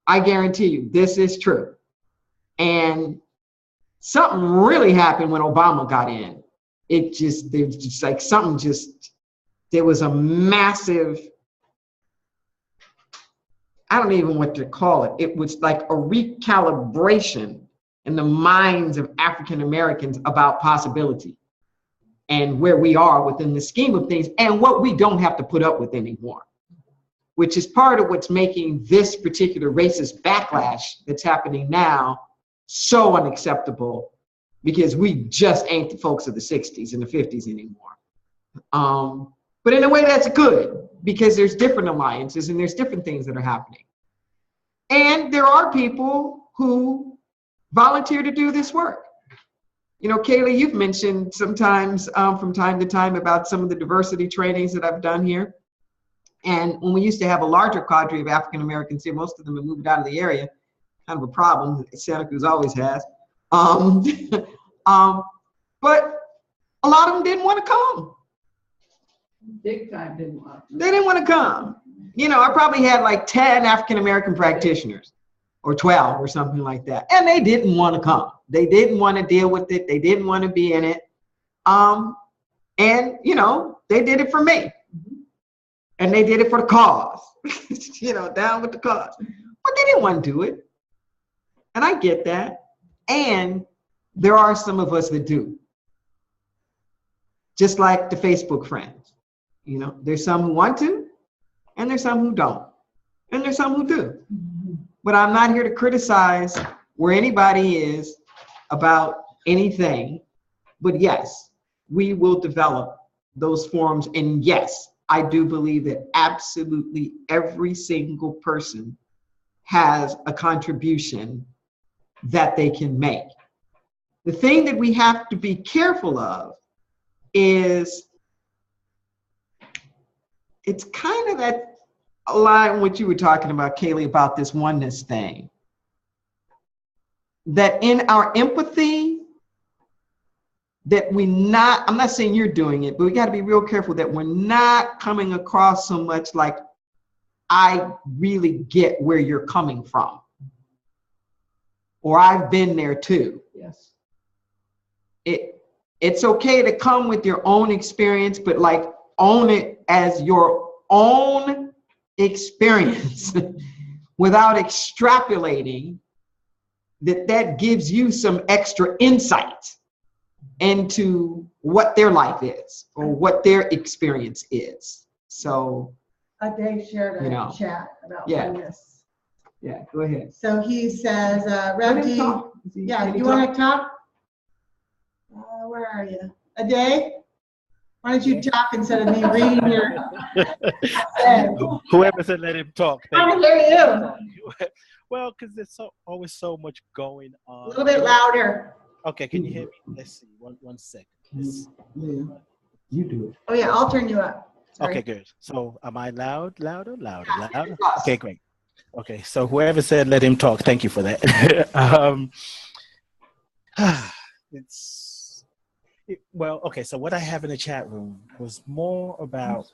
G: I guarantee you, this is true. And something really happened when Obama got in. There was a massive, I don't even know what to call it. It was like a recalibration in the minds of African Americans about possibility and where we are within the scheme of things and what we don't have to put up with anymore, which is part of what's making this particular racist backlash that's happening now so unacceptable, because we just ain't the folks of the 60s and the 50s anymore. But in a way that's good, because there's different alliances and there's different things that are happening. And there are people who volunteer to do this work. You know, Kaylee, you've mentioned sometimes from time to time about some of the diversity trainings that I've done here. And when we used to have a larger cadre of African Americans here, most of them have moved out of the area. Kind of a problem Santa Cruz always has. But a lot of them didn't want to come.
C: Big time didn't want to.
G: They didn't want to come. You know, I probably had like 10 African American practitioners, or 12 or something like that. And they didn't want to come. They didn't want to deal with it. They didn't want to be in it. And, you know, they did it for me. And they did it for the cause. You know, down with the cause. But they didn't want to do it. And I get that. And there are some of us that do. Just like the Facebook friends. You know, there's some who want to, and there's some who don't. And there's some who do. But I'm not here to criticize where anybody is about anything. But yes, we will develop those forums. And yes, I do believe that absolutely every single person has a contribution that they can make. The thing that we have to be careful of is, it's kind of that line what you were talking about, Kaylee, about this oneness thing. That in our empathy, that I'm not saying you're doing it, but we got to be real careful that we're not coming across so much like, I really get where you're coming from. Or I've been there too.
C: Yes.
G: It's okay to come with your own experience, but like own it as your own experience without extrapolating that gives you some extra insight into what their life is or what their experience is. So
A: Dave shared a chat about oneness.
G: Yeah, go ahead.
A: So he says, Rev D, yeah, you want to talk? Where are you? Ade? Why don't you talk instead of me reading your...
J: Whoever said let him talk.
A: I want to hear you.
J: Well, because there's always so much going on.
A: A little bit louder.
J: Okay, can you hear me? Let's see. One second.
G: Yeah. You do it.
A: Oh yeah, I'll turn you up. Sorry.
J: Okay, good. So am I louder? Okay, great. Okay, so whoever said let him talk, thank you for that. Okay, so what I have in the chat room was more about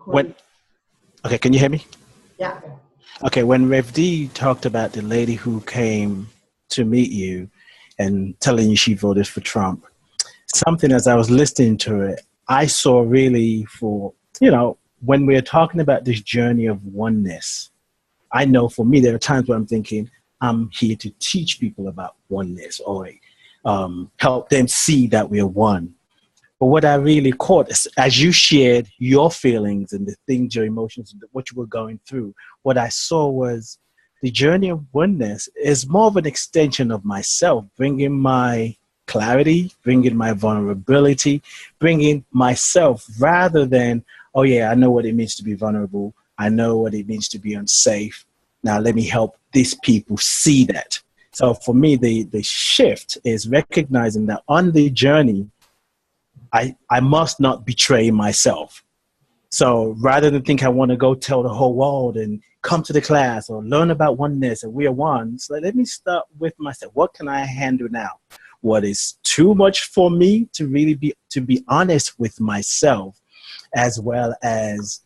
J: when. Okay, can you hear me?
A: Yeah.
J: Okay, when Rev D talked about the lady who came to meet you and telling you she voted for Trump, something as I was listening to it, I saw really when we're talking about this journey of oneness, I know for me, there are times where I'm thinking, I'm here to teach people about oneness or help them see that we're one. But what I really caught is, as you shared your feelings and the things, your emotions, what you were going through, what I saw was the journey of oneness is more of an extension of myself, bringing my clarity, bringing my vulnerability, bringing myself rather than, oh yeah, I know what it means to be vulnerable. I know what it means to be unsafe. Now let me help these people see that. So for me, the shift is recognizing that on the journey, I must not betray myself. So rather than think I want to go tell the whole world and come to the class or learn about oneness and we are one, so let me start with myself. What can I handle now? what is too much for me to really be honest with myself, as well as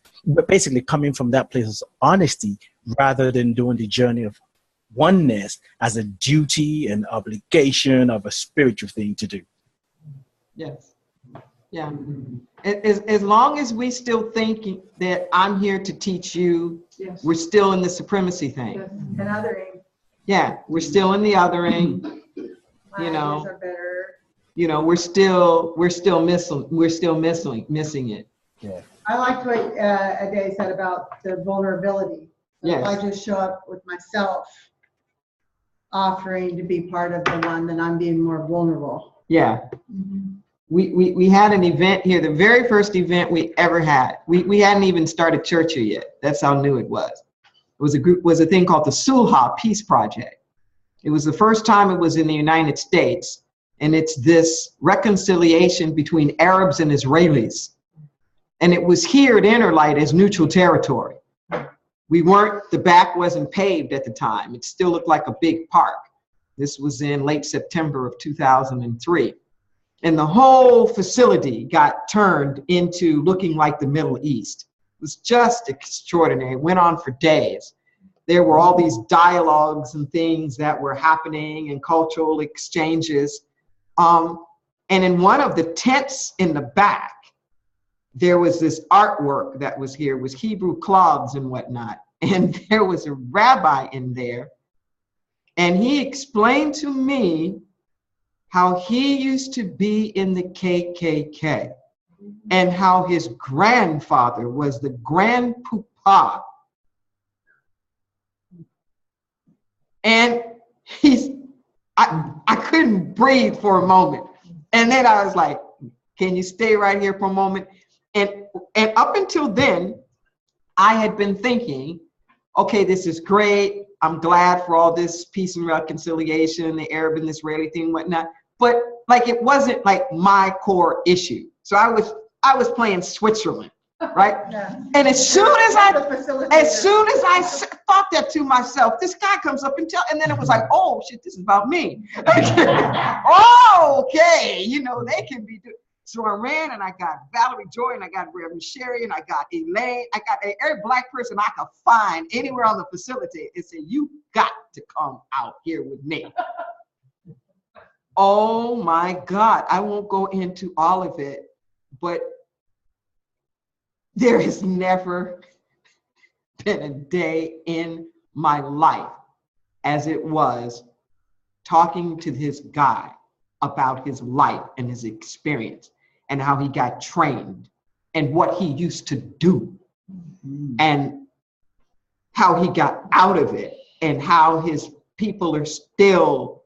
J: basically coming from that place of honesty rather than doing the journey of oneness as a duty and obligation of a spiritual thing to do.
G: Yes. Yeah. As long as we still thinking that I'm here to teach you,
C: Yes.
G: we're still in the supremacy thing.
C: Yes.
H: And othering.
G: Yeah, we're still in the othering.
H: My
G: You know.
H: ideas are better.
G: You know, we're still missing it.
J: Yeah.
H: I liked what Ade said about the vulnerability. So
G: Yes.
H: if I just show up with myself, offering to be part of the one, then I'm being more vulnerable.
G: Yeah. We had an event here, the very first event we ever had. We hadn't even started church here yet. That's how new it was. It was a thing called the Sulha Peace Project. It was the first time it was in the United States, and it's this reconciliation between Arabs and Israelis. And it was here at Interlight as neutral territory. The back wasn't paved at the time. It still looked like a big park. This was in late September of 2003. And the whole facility got turned into looking like the Middle East. It was just extraordinary. It went on for days. There were all these dialogues and things that were happening and cultural exchanges. And in one of the tents in the back, there was this artwork that was here, was Hebrew cloths and whatnot. And there was a rabbi in there. And he explained to me how he used to be in the KKK and how his grandfather was the grand poobah. And I couldn't breathe for a moment. And then I was like, can you stay right here for a moment? And up until then, I had been thinking, okay, this is great. I'm glad for all this peace and reconciliation, the Arab and Israeli thing and whatnot. But like, it wasn't like my core issue. So I was playing Switzerland, right?
H: Yeah.
G: And as soon as I thought that to myself, this guy comes up and then it was like, oh shit, this is about me. Oh, okay, you know, they can be doing. So I ran and I got Valerie Joy and I got Reverend Sherry and I got Elaine. I got every black person I could find anywhere on the facility and said, you got to come out here with me. Oh my God, I won't go into all of it, but there has never been a day in my life as it was talking to this guy about his life and his experience and how he got trained and what he used to do and how he got out of it and how his people are still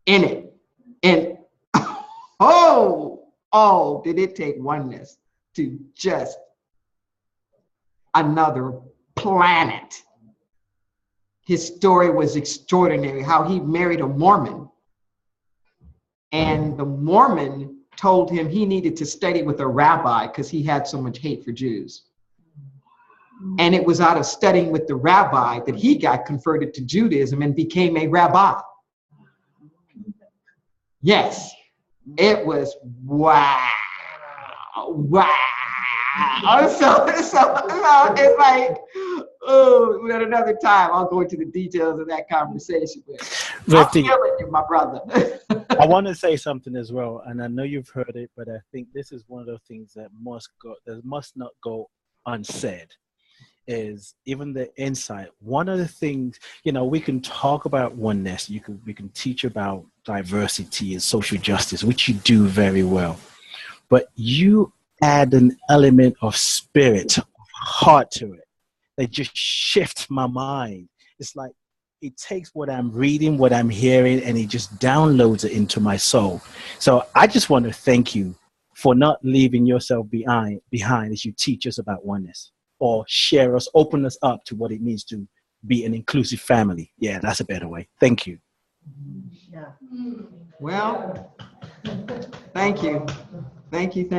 G: in it. And did it take oneness to just another planet. His story was extraordinary, how he married a Mormon. And the Mormon told him he needed to study with a rabbi because he had so much hate for Jews. And it was out of studying with the rabbi that he got converted to Judaism and became a rabbi. Yes, it was wow. So it's like, oh, at another time, I'll go into the details of that conversation. But I'm feeling you, my brother.
J: I want to say something as well, and I know you've heard it, but I think this is one of those things that must not go unsaid. Is even the insight. One of the things, you know, we can talk about oneness. We can teach about diversity and social justice, which you do very well. But you add an element of spirit, of heart to it that just shifts my mind. It's like it takes what I'm reading, what I'm hearing, and it just downloads it into my soul. So I just want to thank you for not leaving yourself behind as you teach us about oneness. Or share us, open us up to what it means to be an inclusive family. Yeah, that's a better way. Thank you.
H: Yeah.
G: Well, thank you. Thank you.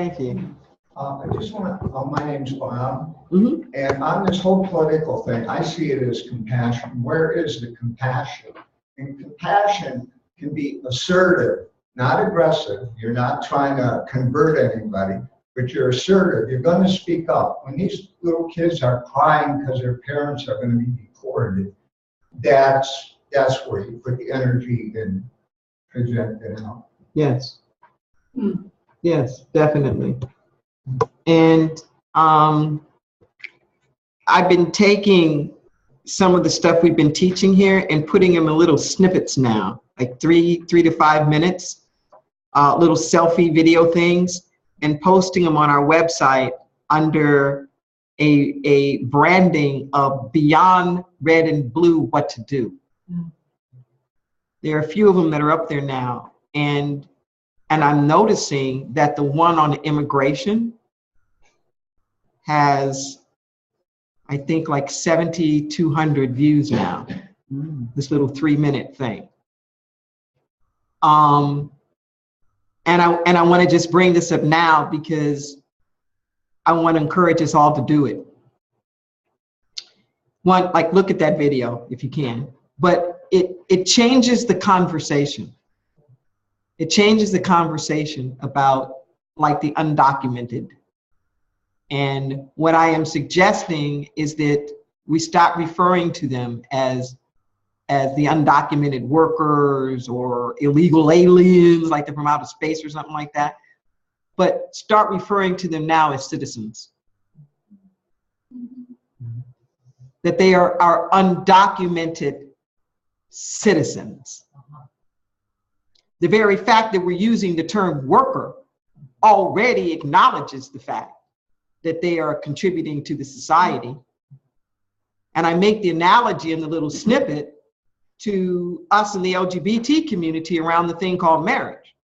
K: I just want to, my name's Bob,
G: Mm-hmm.
K: and on this whole political thing, I see it as compassion. Where is the compassion? And compassion can be assertive, not aggressive. You're not trying to convert anybody, but you're assertive. You're going to speak up. When these little kids are crying because their parents are going to be deported, that's where you put the energy in projecting out.
G: Yes. Yes, definitely. And I've been taking some of the stuff we've been teaching here and putting them in little snippets now, like 3 to 5 minutes, little selfie video things, and posting them on our website under a branding of Beyond Red and Blue What to Do. There are a few of them that are up there now, and I'm noticing that the one on immigration has, I think, like 7,200 views now. This little 3-minute thing. And I want to just bring this up now because I want to encourage us all to do it. One, like, look at that video if you can. But it changes the conversation. It changes the conversation about, like, the undocumented. And what I am suggesting is that we stop referring to them as the undocumented workers or illegal aliens, like they're from outer space or something like that, but start referring to them now as citizens. That they are undocumented citizens. The very fact that we're using the term worker already acknowledges the fact that they are contributing to the society. And I make the analogy in the little snippet to us in the LGBT community around the thing called marriage.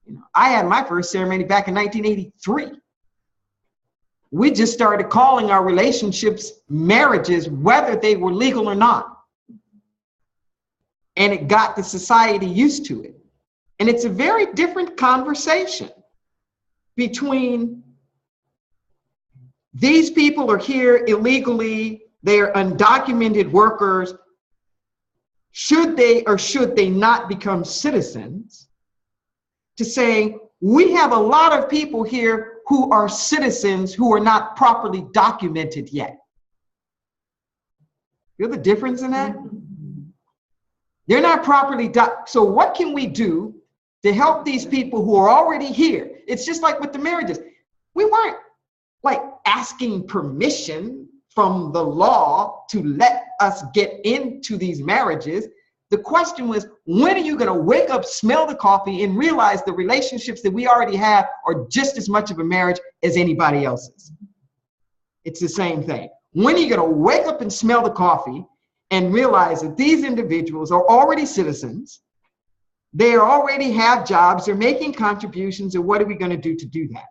G: You know, I had my first ceremony back in 1983. We just started calling our relationships marriages, whether they were legal or not. And it got the society used to it. And it's a very different conversation between these people are here illegally, they're undocumented workers. Should they or should they not become citizens? To say, we have a lot of people here who are citizens who are not properly documented yet. You know the difference in that? They're not properly so what can we do to help these people who are already here? It's just like with the marriages. We weren't like asking permission from the law to let us get into these marriages. The question was, when are you going to wake up, smell the coffee, and realize the relationships that we already have are just as much of a marriage as anybody else's? It's the same thing. When are you going to wake up and smell the coffee and realize that these individuals are already citizens, they already have jobs, they're making contributions, and what are we going to do that?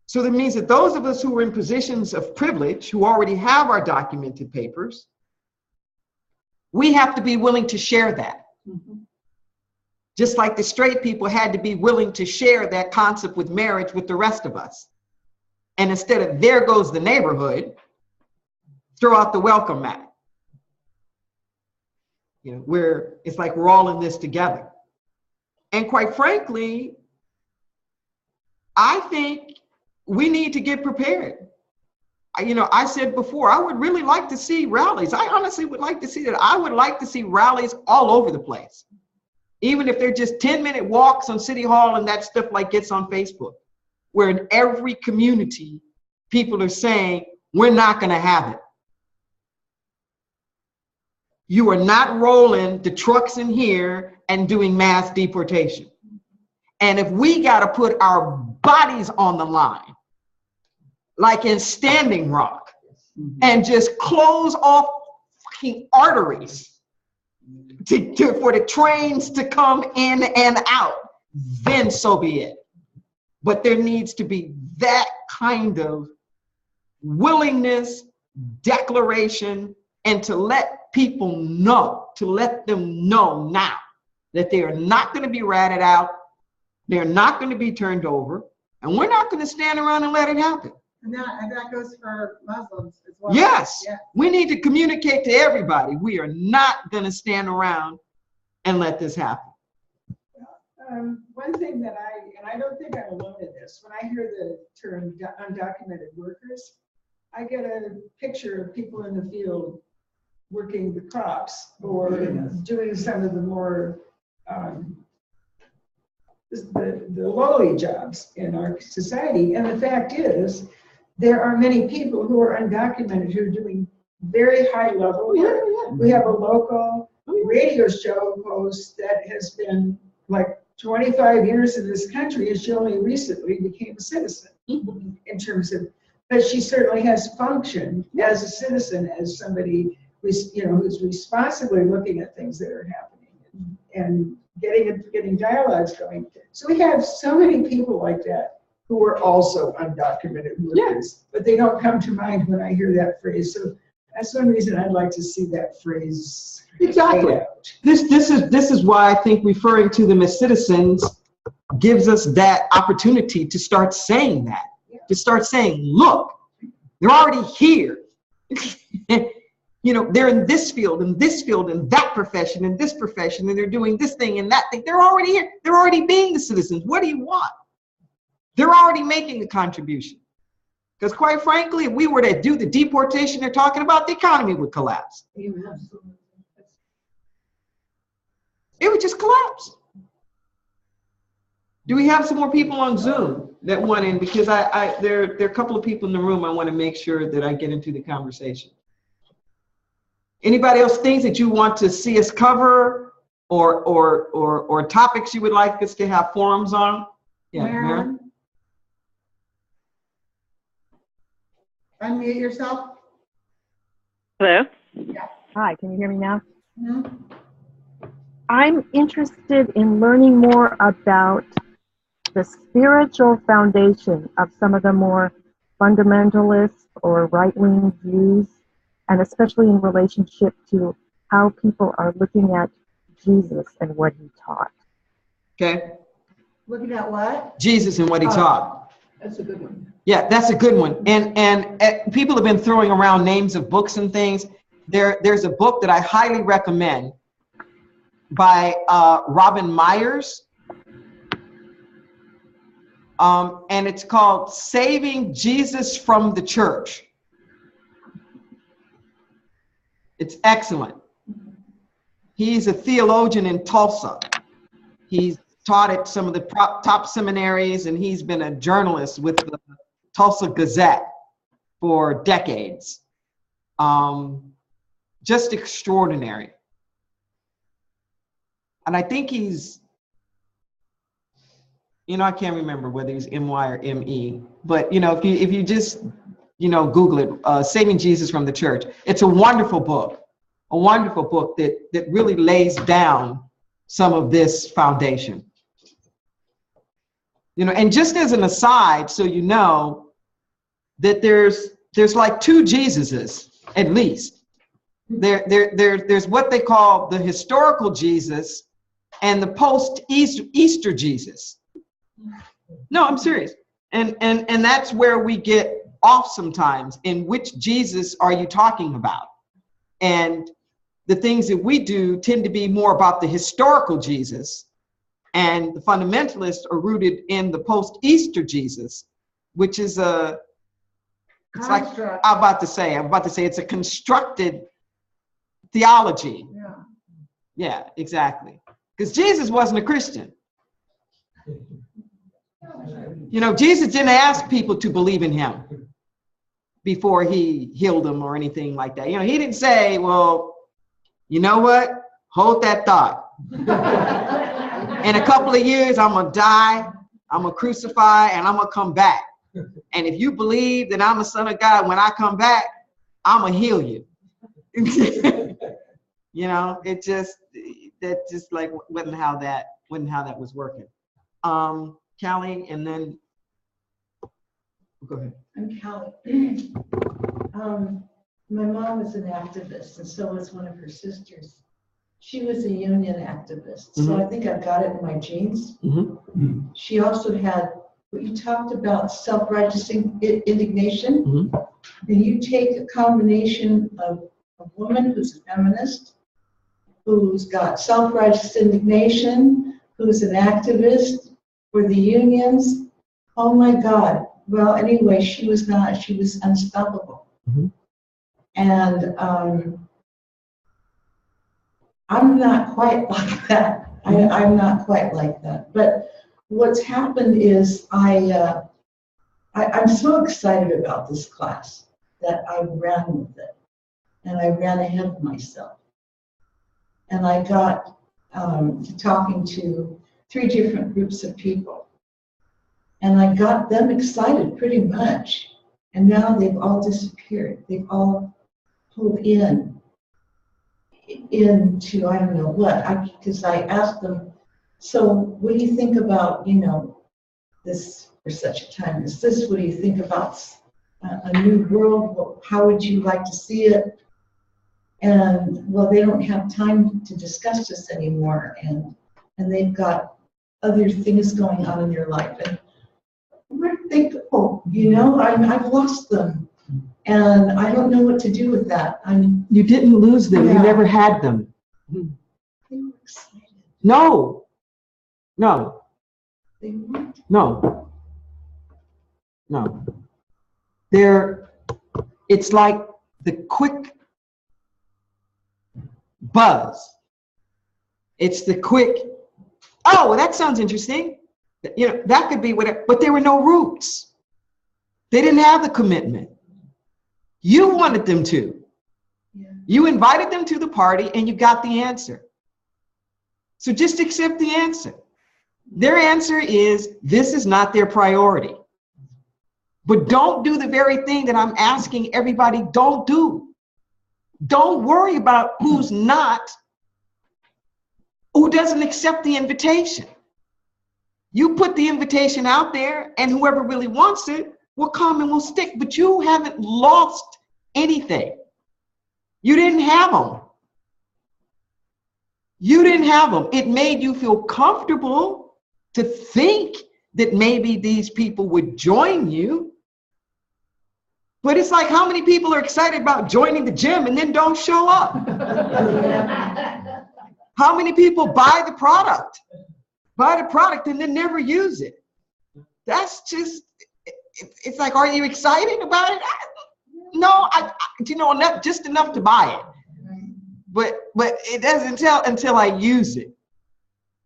G: So that means that those of us who are in positions of privilege, who already have our documented papers, we have to be willing to share that. Just like the straight people had to be willing to share that concept with marriage with the rest of us. And instead of there goes the neighborhood, throw out the welcome mat. You know, where it's like we're all in this together. And quite frankly, I think we need to get prepared. You know, I said before, I would really like to see rallies. I honestly would like to see that. I would like to see rallies all over the place. Even if they're just 10-minute walks on City Hall and that stuff like gets on Facebook, where in every community, people are saying, we're not going to have it. You are not rolling the trucks in here and doing mass deportation. And if we got to put our bodies on the line, like in Standing Rock, and just close off fucking arteries for the trains to come in and out, then so be it. But there needs to be that kind of willingness, declaration, and to let people know, to let them know now that they are not going to be ratted out, they're not going to be turned over, and we're not going to stand around and let it happen.
A: And that goes for Muslims as well.
G: Yes,
A: Yeah.
G: we need to communicate to everybody. We are not going to stand around and let this happen.
H: One thing that I don't think I'm alone in this, when I hear the term undocumented workers, I get a picture of people in the field working the crops or doing some of the more the lowly jobs in our society. And the fact is, there are many people who are undocumented who are doing very high level work. We have a local radio show host that has been like 25 years in this country, and she only recently became a citizen in terms of, but she certainly has functioned as a citizen, as somebody who's, who's responsibly looking at things that are happening and getting dialogues going. So we have so many people like that who are also undocumented workers, but they don't come to mind when I hear that phrase. So that's one reason I'd like to see that phrase.
G: Exactly. This is why I think referring to them as citizens gives us that opportunity to start saying that, to start saying, look, they're already here. They're in this field, and that profession, and this profession, and they're doing this thing and that thing. They're already here. They're already being the citizens. What do you want? They're already making a contribution. Because quite frankly, if we were to do the deportation they're talking about, the economy would collapse. It would just collapse. Do we have some more people on Zoom that want in? Because there are a couple of people in the room I want to make sure that I get into the conversation. Anybody else things that you want to see us cover or topics you would like us to have forums on? Yeah, Mary?
A: Unmute yourself.
E: Hello? Yeah. Hi, can you hear me now?
A: Mm-hmm.
E: I'm interested in learning more about the spiritual foundation of some of the more fundamentalist or right-wing views, and especially in relationship to how people are looking at Jesus and what he taught.
G: Okay.
A: Looking at what?
G: Jesus and what he taught.
C: That's a good one.
G: Yeah, that's a good one. And people have been throwing around names of books and things. There's a book that I highly recommend by Robin Myers. And it's called Saving Jesus from the Church. It's excellent. He's a theologian in Tulsa. He's taught at some of the top seminaries, and he's been a journalist with the Tulsa Gazette for decades. Just extraordinary. And I think he's, I can't remember whether he's M-Y or M-E, but if you just, Google it, Saving Jesus from the Church. It's a wonderful book that really lays down some of this foundation. And just as an aside, so you know that there's like two Jesuses, at least. There's what they call the historical Jesus and the post-Easter Jesus. No, I'm serious. And that's where we get off sometimes. In which Jesus are you talking about? And the things that we do tend to be more about the historical Jesus, and the fundamentalists are rooted in the post-Easter Jesus, which is I'm about to say it's a constructed theology. Yeah, exactly. Because Jesus wasn't a Christian. Jesus didn't ask people to believe in him before he healed them or anything like that. He didn't say, well, you know what? Hold that thought. In a couple of years, I'm going to die, I'm going to crucify, and I'm going to come back. And if you believe that I'm the Son of God, when I come back, I'm going to heal you. It just like wasn't how that was working. Callie, and then go ahead.
L: I'm Callie. My mom is an activist, and so is one of her sisters. She was a union activist, so I think I've got it in my genes. She also had what you talked about, self-righteous indignation. And you take a combination of a woman who's a feminist, who's got self-righteous indignation, who's an activist for the unions. Oh my God. Well, anyway, she was unstoppable.
M: Mm-hmm.
L: And I'm not quite like that. I'm not quite like that. But what's happened is I'm so excited about this class that I ran with it. And I ran ahead of myself. And I got to talking to 3 different groups of people. And I got them excited pretty much. And now they've all disappeared. They've all pulled into, I don't know what, because I asked them, so what do you think about, this for such a time as this? What do you think about a new world? How would you like to see it? And well, they don't have time to discuss this anymore, and they've got other things going on in their life. And where do they go? I've lost them, and I don't know what to do with that.
M: You didn't lose them.
L: Yeah.
M: You never had them.
L: They were excited.
M: No.
L: They weren't.
M: No. It's like the quick buzz. It's the quick, oh, well, that sounds interesting. That could be whatever, but there were no roots. They didn't have the commitment. You wanted them to.
L: Yeah.
M: You invited them to the party and you got the answer. So just accept the answer. Their answer is, this is not their priority. But don't do the very thing that I'm asking everybody don't do. Don't worry about who doesn't accept the invitation. You put the invitation out there and whoever really wants it will come and will stick, but you haven't lost anything. You didn't have them. It made you feel comfortable to think that maybe these people would join you. But it's like, how many people are excited about joining the gym and then don't show up? How many people buy the product and then never use it? That's just, it's like, are you excited about it? No, not just enough to buy it. But it doesn't tell until I use it.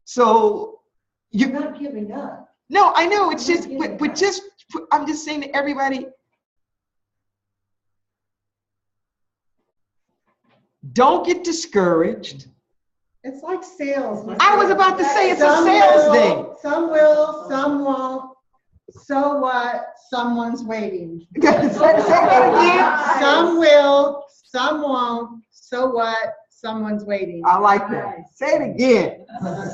M: So
L: You're not giving up.
M: No, I know. It's just, I'm just saying to everybody, don't get discouraged.
A: It's like sales.
M: I was about to say it's a sales thing.
A: Some will, some won't. So what? Someone's waiting.
M: Say that again.
A: Some will, some won't. So what? Someone's waiting.
M: I like that. Say it again.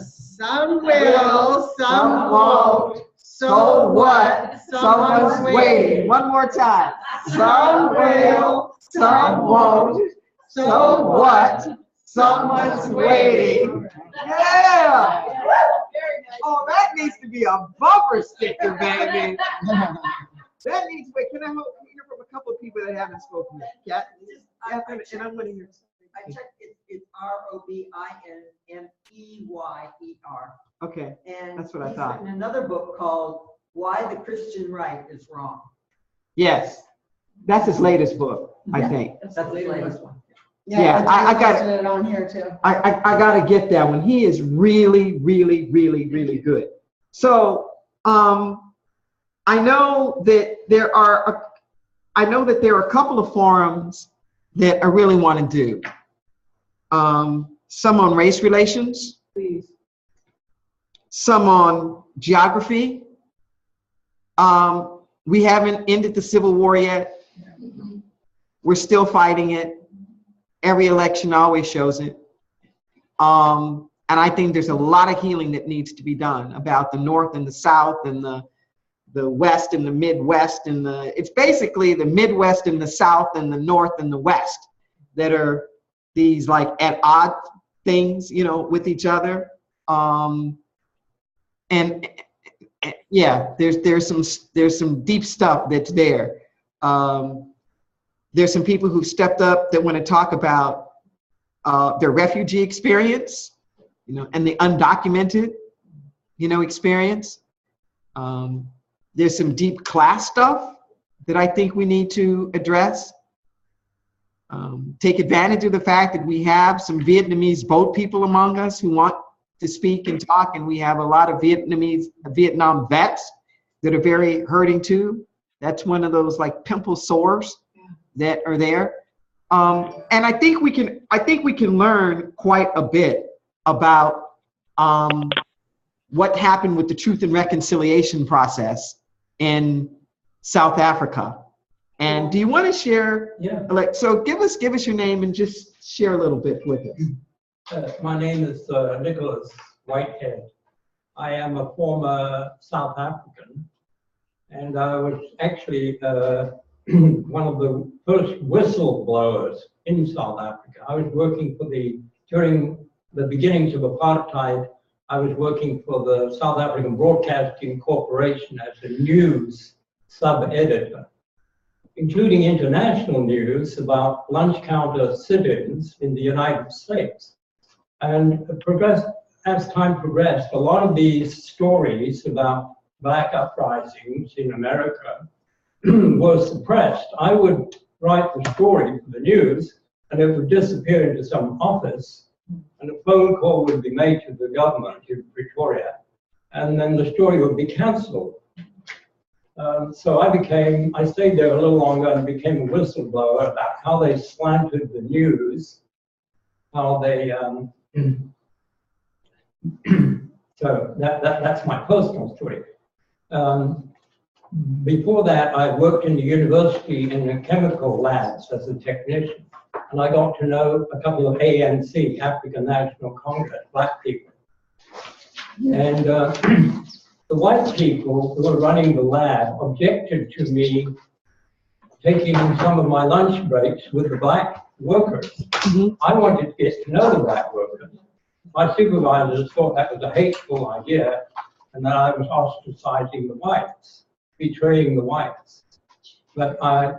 A: Some will, some won't. So what? Someone's waiting.
M: One more time. Some will, some won't. So what? Someone's waiting. Yeah. Oh, that needs to be a bumper sticker, baby. That needs. Wait, can I hear from a couple of people that haven't spoken yet? Catherine, and I'm going to hear.
F: I checked. It's ROBINMEYER.
M: Okay.
F: And
M: that's what I
F: he's
M: thought.
F: written another book called "Why the Christian Right is Wrong."
M: Yes, that's his latest book, I think.
F: That's the latest one.
M: Yeah, I got
A: it on here too.
M: I got to get that one. He is really, really, really, really good. So I know that there are a couple of forums that I really want to do. Some on race relations.
C: Please.
M: Some on geography. We haven't ended the Civil War yet. We're still fighting it. Every election always shows it. And I think there's a lot of healing that needs to be done about the North and the South and the West and the Midwest and it's basically the Midwest and the South and the North and the West that are these like at odd things, with each other. And yeah, there's some deep stuff that's there. There's some people who stepped up that want to talk about their refugee experience, and the undocumented, experience. There's some deep class stuff that I think we need to address. Take advantage of the fact that we have some Vietnamese boat people among us who want to speak and talk, and we have a lot of Vietnam vets that are very hurting too. That's one of those like pimple sores that are there. And I think we can learn quite a bit about what happened with the Truth and Reconciliation process in South Africa. And do you want to share?
N: Yeah.
M: So give us your name and just share a little bit with us.
N: My name is Nicholas Whitehead. I am a former South African, and I was actually one of the first whistleblowers in South Africa. I was working during the beginnings of apartheid, I was working for the South African Broadcasting Corporation as a news sub-editor, including international news about lunch counter sit-ins in the United States. And as time progressed, a lot of these stories about Black uprisings in America were suppressed. I would write the story for the news, and it would disappear into some office, and a phone call would be made to the government in Pretoria, and then the story would be cancelled. So I stayed there a little longer and became a whistleblower about how they slanted the news, how they, so that's my personal story. Before that, I worked in the university in the chemical labs as a technician, and I got to know a couple of ANC, African National Congress, Black people. And the white people who were running the lab objected to me taking some of my lunch breaks with the Black workers. I wanted to get to know the Black workers. My supervisors thought that was a hateful idea, and that I was ostracizing the whites, betraying the whites. But I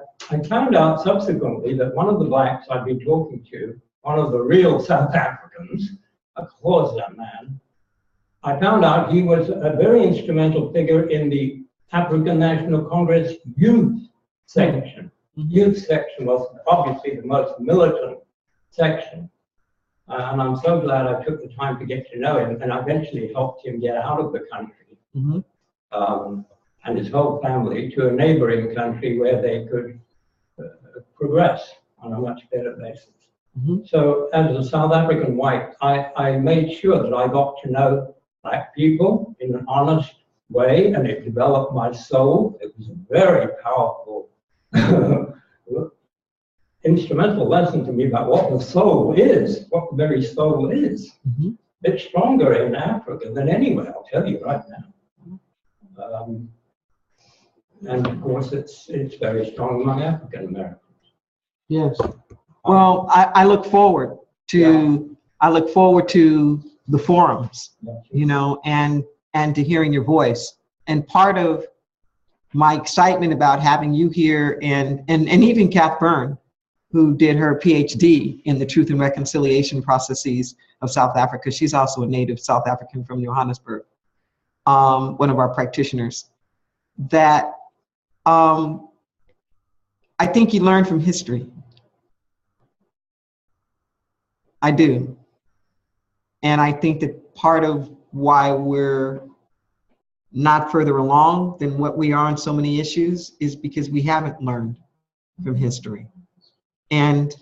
N: found out subsequently that one of the Blacks I'd been talking to, one of the real South Africans, a Xhosa man, I found out he was a very instrumental figure in the African National Congress youth section. Youth section was obviously the most militant section. And I'm so glad I took the time to get to know him, and I eventually helped him get out of the country and his whole family to a neighboring country where they could progress on a much better basis. So as a South African white, I made sure that I got to know Black people in an honest way, and it developed my soul. It was a very powerful instrumental lesson to me about what the soul is, what the very soul is. It's stronger in Africa than anywhere, I'll tell you right now. And of course, it's very strong among African Americans.
M: Yes. Well, I look forward to the forums, and to hearing your voice. And part of my excitement about having you here, and even Kath Byrne, who did her PhD in the Truth and Reconciliation processes of South Africa. She's also a native South African from Johannesburg, one of our practitioners, that I think you learn from history. I do. And I think that part of why we're not further along than what we are on so many issues is because we haven't learned from history. And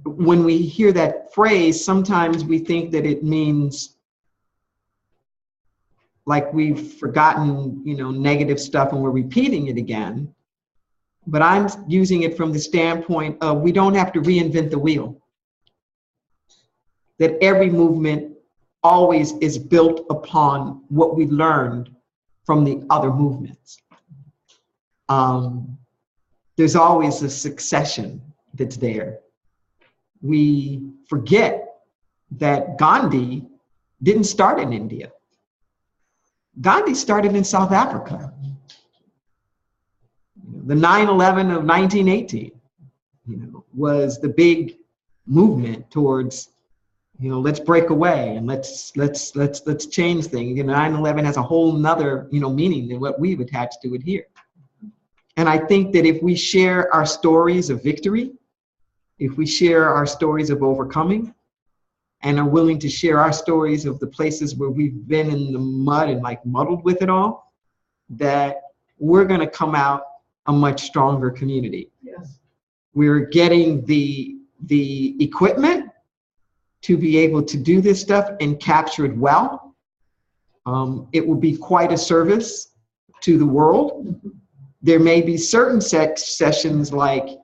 M: when we hear that phrase, sometimes we think that it means like we've forgotten, negative stuff and we're repeating it again. But I'm using it from the standpoint of we don't have to reinvent the wheel. That every movement always is built upon what we learned from the other movements. There's always a succession that's there. We forget that Gandhi didn't start in India. Gandhi started in South Africa. The 9/11 of 1918, was the big movement towards, let's break away and let's change things. 9/11 has a whole nother, meaning than what we've attached to it here. And I think that if we share our stories of victory, if we share our stories of overcoming, and are willing to share our stories of the places where we've been in the mud and like muddled with it all, that we're going to come out a much stronger community.
C: Yes.
M: We're getting the equipment to be able to do this stuff and capture it well. It will be quite a service to the world. There may be certain sessions like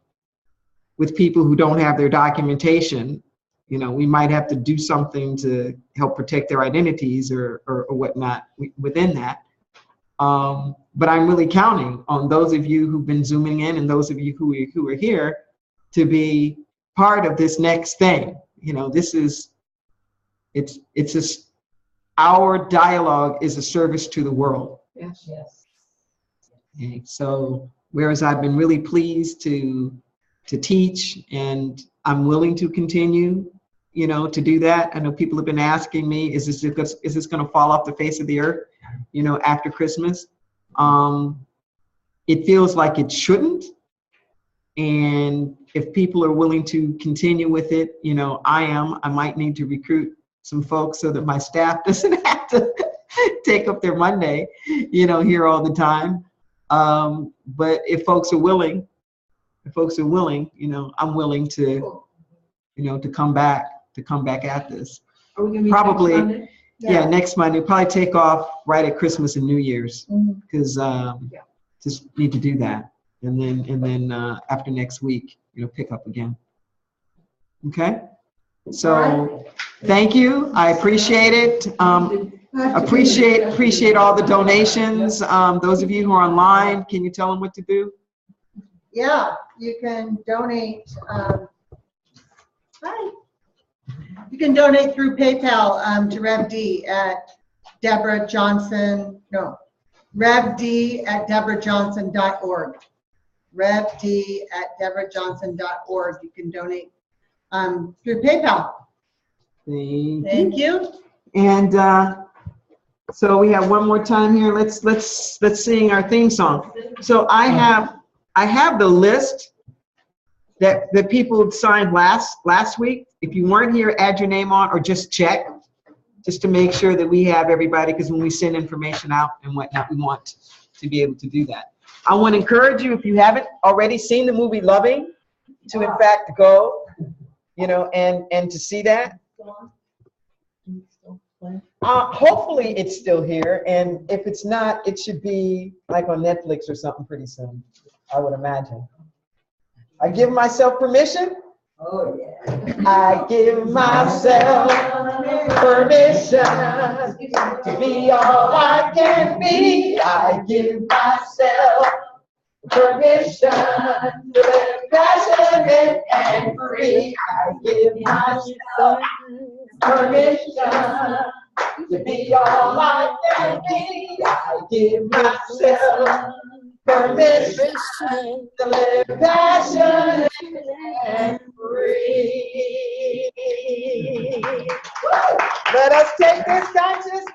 M: with people who don't have their documentation, we might have to do something to help protect their identities or whatnot within that. But I'm really counting on those of you who've been Zooming in and those of you who are here to be part of this next thing. It's just, our dialogue is a service to the world.
C: Yes.
I: Yes.
M: Okay, so whereas I've been really pleased to teach, and I'm willing to continue, to do that. I know people have been asking me, is this going to fall off the face of the earth, after Christmas? It feels like it shouldn't. And if people are willing to continue with it, I might need to recruit some folks so that my staff doesn't have to take up their Monday, here all the time. But if folks are willing, I'm willing to, to come back at this.
C: Are we going to meet
M: Probably,
C: next Monday?
M: yeah, next Monday. Probably take off right at Christmas and New Year's, because just need to do that, and then after next week, pick up again. Okay. So, thank you. I appreciate it. Appreciate all the donations. Those of you who are online, can you tell them what to do?
A: Yeah, you can donate. You can donate through PayPal to Rev D at Deborah Johnson. No, Rev D at DeborahJohnson.org. Rev D at DeborahJohnson.org. You can donate through PayPal. Thank you.
M: And so we have one more time here. Let's sing our theme song. So I have the list that people signed last week. If you weren't here, add your name on, or just check, just to make sure that we have everybody, because when we send information out and whatnot, we want to be able to do that. I want to encourage you, if you haven't already seen the movie Loving, to in fact go, and to see that. Hopefully it's still here, and if it's not, it should be like on Netflix or something pretty soon, I would imagine. I give myself permission.
F: Oh, yeah.
M: I give myself permission to be all I can be. I give myself permission to live passionate and free. I give myself permission to be all I can be. I give myself permission to live passionate and free. Let us take this conscious